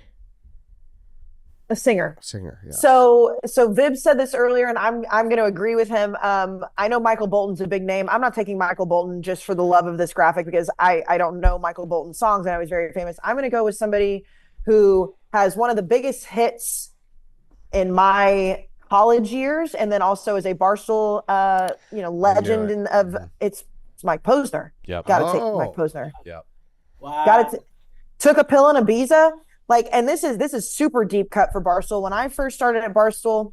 A singer. Singer, yeah. So Vibbs said this earlier, and I'm going to agree with him. I know Michael Bolton's a big name. I'm not taking Michael Bolton just for the love of this graphic because I don't know Michael Bolton's songs. I know he's very famous. I'm going to go with somebody who has one of the biggest hits in my college years, and then also as a Barstool, legend it's Mike Posner. Yep. Got to take Mike Posner. Yep. Wow. Took a pill in Ibiza. And this is super deep cut for Barstool. When I first started at Barstool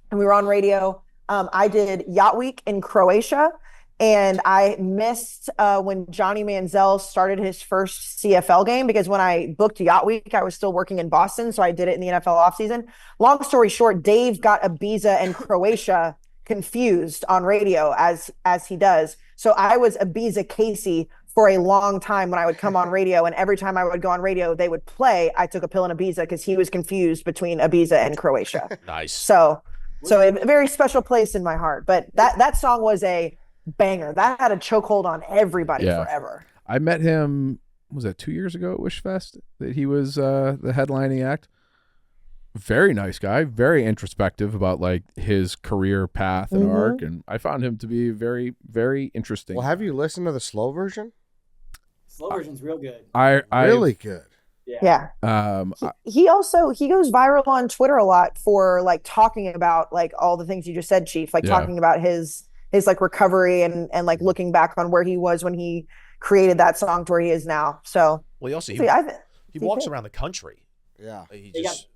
and we were on radio, I did Yacht Week in Croatia, and I missed when Johnny Manziel started his first CFL game because when I booked Yacht Week, I was still working in Boston, so I did it in the NFL offseason. Long story short, Dave got Ibiza and Croatia confused on radio as he does. So I was Ibiza Kayce for a long time when I would come on radio, and every time I would go on radio, they would play I Took a Pill in Ibiza because he was confused between Ibiza and Croatia. Nice. So a very special place in my heart. But that song was a banger. That had a chokehold on everybody forever. I met him, was that 2 years ago at Wishfest that he was the headlining act? Very nice guy, very introspective about like his career path and arc, and I found him to be very, very interesting. Well, have you listened to the slow version? Slow version's real good. Really good. Yeah. He goes viral on Twitter a lot for like talking about like all the things you just said, Chief, like talking about his like recovery and like looking back on where he was when he created that song to where he is now. So he walks around the country. Yeah. He just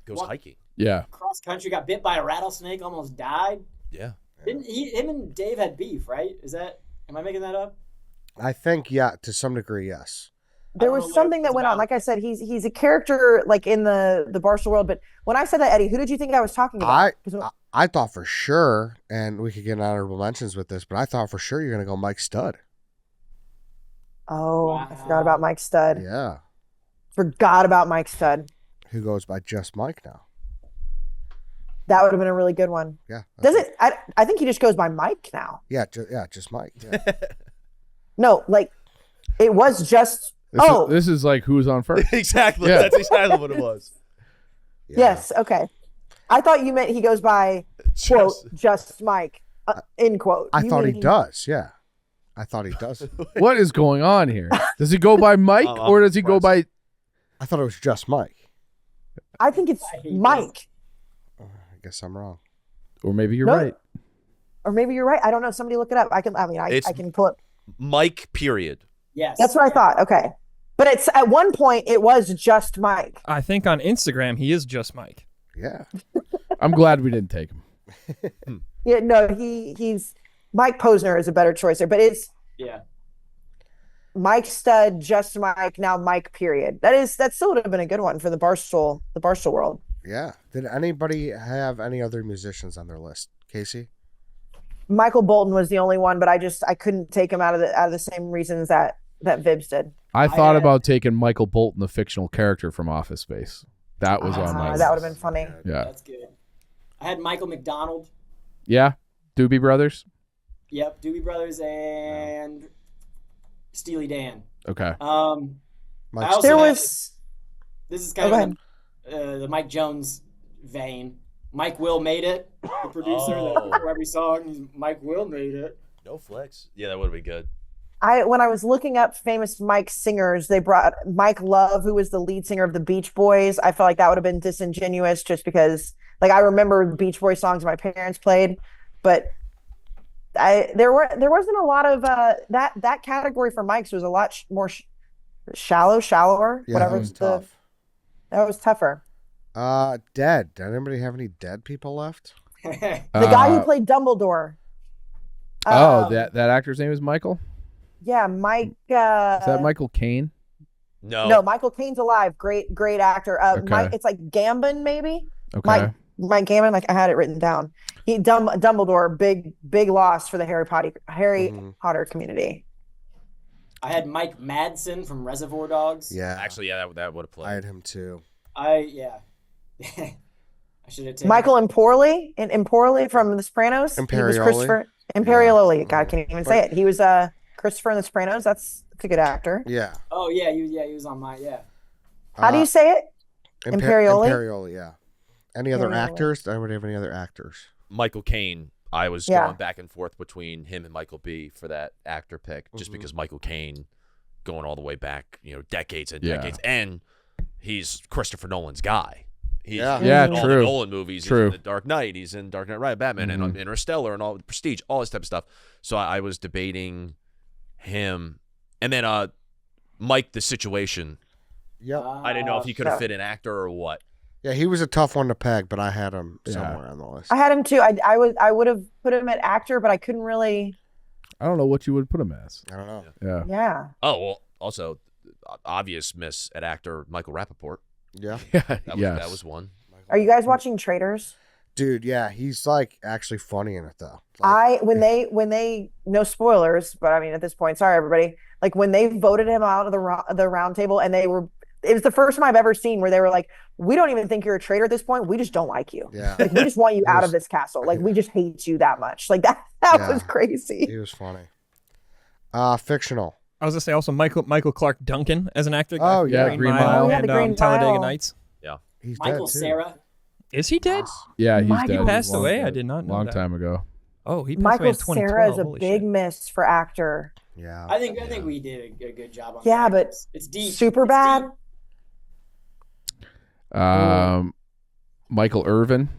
goes hiking. Yeah. Cross country, got bit by a rattlesnake, almost died. Yeah. Him and Dave had beef, right? Am I making that up? I think, to some degree, yes. There was something that went on. Like I said, he's a character like in the Barstool world. But when I said that, Eddie, who did you think I was talking about? I thought for sure, and we could get honorable mentions with this, but I thought for sure you're going to go Mike Stud. Oh, wow. I forgot about Mike Stud. Yeah. Forgot about Mike Stud. Who goes by just Mike now. That would have been a really good one. Yeah. Does it? I think he just goes by Mike now. Yeah, just Mike. Yeah. No, like it was just. This is like who's on first. Exactly. Yeah. That's exactly what it was. Yeah. Yes. Okay. I thought you meant he goes by quote just Mike end quote. I thought he does. Yeah. I thought he does. What is going on here? Does he go by Mike or does he go by? I thought it was just Mike. I think it's Mike. I guess I'm wrong. Or maybe you're right. Or maybe you're right. I don't know. Somebody look it up. I can pull it. Mike, period. Yes. That's what I thought. Okay. But it's at one point it was just Mike. I think on Instagram he is just Mike. Yeah. I'm glad we didn't take him. Yeah, no, he's Mike Posner is a better choice there, but it's Mike Stud, just Mike, now Mike period. That still would have been a good one for the Barstool world. Yeah. Did anybody have any other musicians on their list? Kayce? Michael Bolton was the only one, but I couldn't take him out of the same reasons that Vibbs did. I thought about taking Michael Bolton, the fictional character from Office Space. That was on my list. That would have been funny. Yeah. That's good. I had Michael McDonald. Yeah. Doobie Brothers. Yep. Doobie Brothers and Steely Dan. Okay. This is kind of the Mike Jones vein. Mike Will made it. The producer that for every song, Mike Will made it. No flex. Yeah, that would be good. When I was looking up famous Mike singers, they brought Mike Love, who was the lead singer of the Beach Boys. I felt like that would have been disingenuous just because, like, I remember the Beach Boys songs my parents played, but there wasn't a lot of that category for Mike's was a lot more shallower. Yeah, whatever that was tough. That was tougher. Dead. Did anybody have any dead people left? The guy who played Dumbledore. That actor's name is Michael? Yeah, Mike. Is that Michael Caine? No, Michael Caine's alive. Great actor. Okay. Mike, it's like Gambon, maybe. Okay. Mike Gambon. Like I had it written down. Dumbledore. Big loss for the Harry Potter community. I had Mike Madsen from Reservoir Dogs. Yeah. Actually, yeah, that would have played. I had him too. I should have taken Michael Imperioli from The Sopranos. Imperioli. He was Christopher Imperioli. God, I can't even say it. He was Christopher in The Sopranos. That's a good actor. Yeah. Oh yeah, he was on my How do you say it? Imperioli? Imperioli, yeah. Any other Imperioli. actors? Anybody have any other actors? Michael Caine. I was Yeah. going back and forth between him and Michael B for that actor pick, just because Michael Caine, going all the way back, decades and decades, and he's Christopher Nolan's guy. He's Yeah. in all true. the Nolan movies. True. He's in The Dark Knight. He's in Dark Knight Rises, Batman, and Interstellar, and all the Prestige, all this type of stuff. So I was debating him, and then Mike the Situation. Yep. I didn't know if he could have fit an actor or what. Yeah, he was a tough one to peg, but I had him somewhere on the list. I had him too. I would have put him at actor, but I couldn't really. I don't know what you would put him as. I don't know. Yeah. Yeah. Oh well, also obvious miss at actor Michael Rappaport. Yeah. That was one. Are you guys watching Traitors? Dude, yeah, he's like actually funny in it though. Like, When they no spoilers, but I mean at this point, sorry everybody. Like when they voted him out of the round table, and it was the first time I've ever seen where they were like, we don't even think you're a traitor at this point. We just don't like you. Yeah. Like, we just want you out of this castle. Like we just hate you that much. Like that was crazy. he was funny. Fictional. I was gonna say also Michael Clark Duncan as an actor. Oh, yeah. Green Mile. Yeah, and the Green Talladega Mile. Nights. He's Michael dead too. Cera. Is he dead? Yeah, he's Michael- dead. He passed Long- away? I did not know Long that. time ago. Oh, he passed away Michael in 2012. Cera is a Holy big shit. miss for actor. Yeah. I think we did a good job on Yeah, that. but it's deep. Super It's bad. deep. Michael Irvin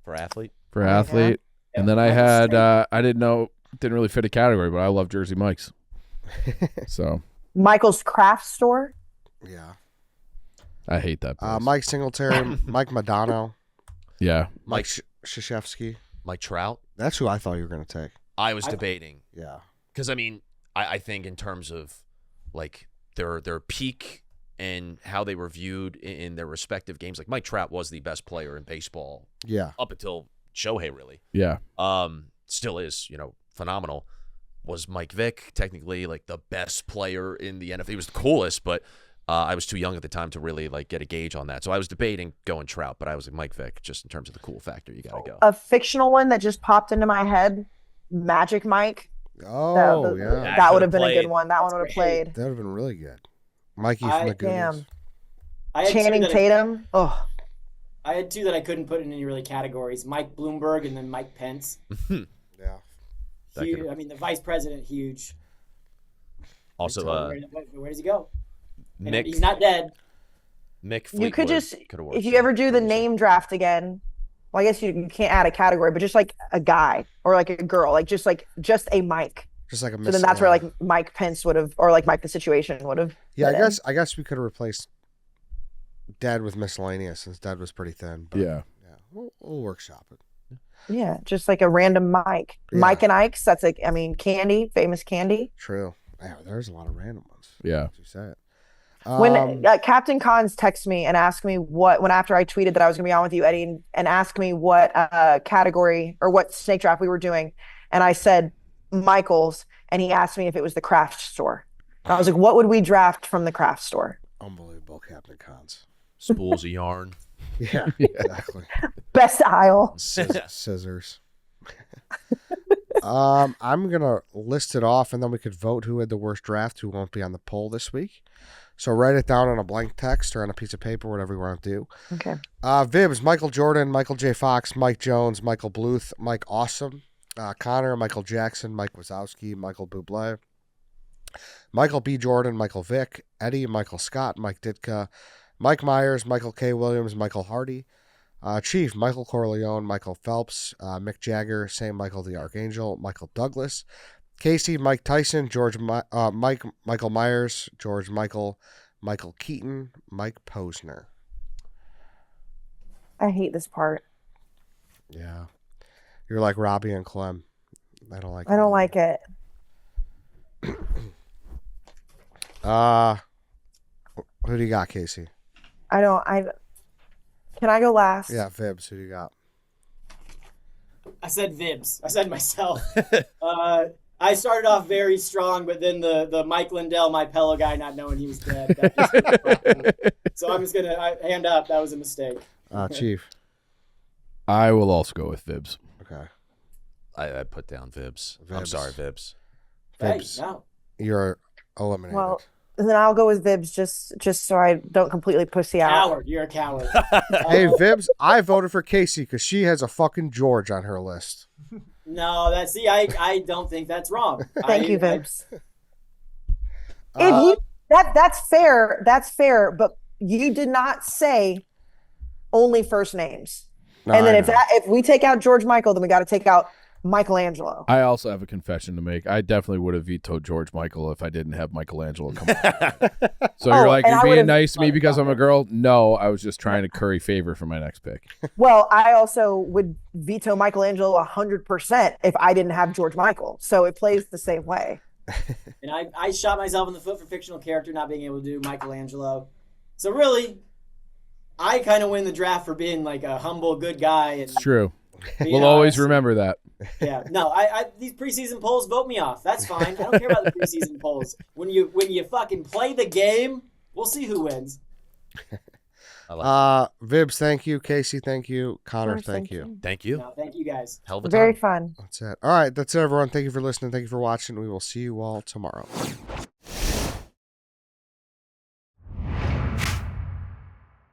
For athlete. for yeah. athlete, and then I Michael had Strahan. I didn't really fit a category, but I love Jersey Mike's. So Michael's Craft Store. Yeah. I hate that. Place. Mike Singletary, Mike Madonna, Yeah, Mike Krzyzewski. Mike Trout. That's who I thought you were gonna take. I was debating Yeah. because I think in terms of like their peak and how they were viewed in their respective games, like Mike Trout was the best player in baseball Yeah. up until Shohei, really. yeah. Still is, phenomenal. Was Mike Vick technically like the best player in the NFL? He was the coolest, but I was too young at the time to really like get a gauge on that. So I was debating going Trout, but I was like Mike Vick just in terms of the cool factor. You got to go. A fictional one that just popped into my head. Magic Mike. Oh, yeah. That would could've have been a played. good one. That one That's would have great. played. That would have been really good. Mikey from the Goonies. Damn. I had two Channing that Tatum. Oh, I had two that I couldn't put in any really categories: Mike Bloomberg and then Mike Pence. Yeah. That Huge, could've- I mean, the vice president, huge. Also, Where does he go? And Mick. he's not dead. Mick you could Fleetwood just could've worked if you for ever do the me. name draft again. Well, I guess you can't add a category, but just like a guy or like a girl, like just a Mike. Just like a So then that's where like Mike Pence would have, or like Mike the Situation would have. Yeah, fit in. I guess we could have replaced Dead with miscellaneous since Dead was pretty thin. But Yeah. We'll workshop it. Yeah, just like a random Mike. Yeah. Mike and Ike's. That's like, I mean, Candy, famous Candy. True. Yeah, there's a lot of random ones. Yeah. As you say it. When Captain Cons texted me and asked me when after I tweeted that I was going to be on with you, Eddie, and asked me what category or what snake draft we were doing, and I said Michael's, and he asked me if it was the craft store. I was like, what would we draft from the craft store? Unbelievable, Captain Cons. Spools of yarn. Yeah, exactly. Best aisle. Scissors. I'm gonna list it off, and then we could vote who had the worst draft, who won't be on the poll this week. So write it down on a blank text or on a piece of paper, whatever you want to do. Okay. Vibbs, Michael Jordan, Michael J. Fox, Mike Jones, Michael Bluth, Mike Awesome, Connor, Michael Jackson, Mike Wazowski, Michael Bublé, Michael B. Jordan, Michael Vick, Eddie, Michael Scott, Mike Ditka, Mike Myers, Michael K. Williams, Michael Hardy, Chief, Michael Corleone, Michael Phelps, Mick Jagger, St. Michael the Archangel, Michael Douglas, Casey, Mike Tyson, Michael Myers, George Michael, Michael Keaton, Mike Posner. I hate this part. Yeah. You're like Robbie and Clem. I don't like it. Who do you got, Casey? Can I go last? Yeah, Vibbs, who do you got? I said Vibbs. I said myself. I started off very strong, but then the Mike Lindell, my pillow guy, not knowing he was dead. That just was a problem. So I'm just gonna hand up. That was a mistake. Chief. I will also go with Vibbs. Okay. I put down Vibbs. I'm Vibbs. sorry, Vibbs. Hey, Vibbs, no. you're eliminated. Well, And then I'll go with Vibbs just so I don't completely pussy out. Coward. You're a coward. Hey, Vibbs, I voted for Kayce because she has a fucking George on her list. No, I don't think that's wrong. Thank you, Vibbs. That's fair, but you did not say only first names. No, And then I if know. if we take out George Michael, then we got to take out Michelangelo. I also have a confession to make. I definitely would have vetoed George Michael if I didn't have Michelangelo come on. So you're like, and you're I being would've- nice to me because I'm a girl? No, I was just trying to curry favor for my next pick. Well, I also would veto Michelangelo 100% if I didn't have George Michael. So it plays the same way. And I shot myself in the foot for fictional character not being able to do Michelangelo. So really, I kind of win the draft for being like a humble, good guy. And It's true. being We'll always honest. remember that. Yeah, no, I these preseason polls vote me off. That's fine. I don't care about the preseason polls. When you fucking play the game, we'll see who wins. Vibbs, thank you. Kayce, thank you. Connor, thank you. Thank you. No, thank you guys. Hell of a Very time. fun. That's it. All right, that's it, everyone. Thank you for listening. Thank you for watching. We will see you all tomorrow.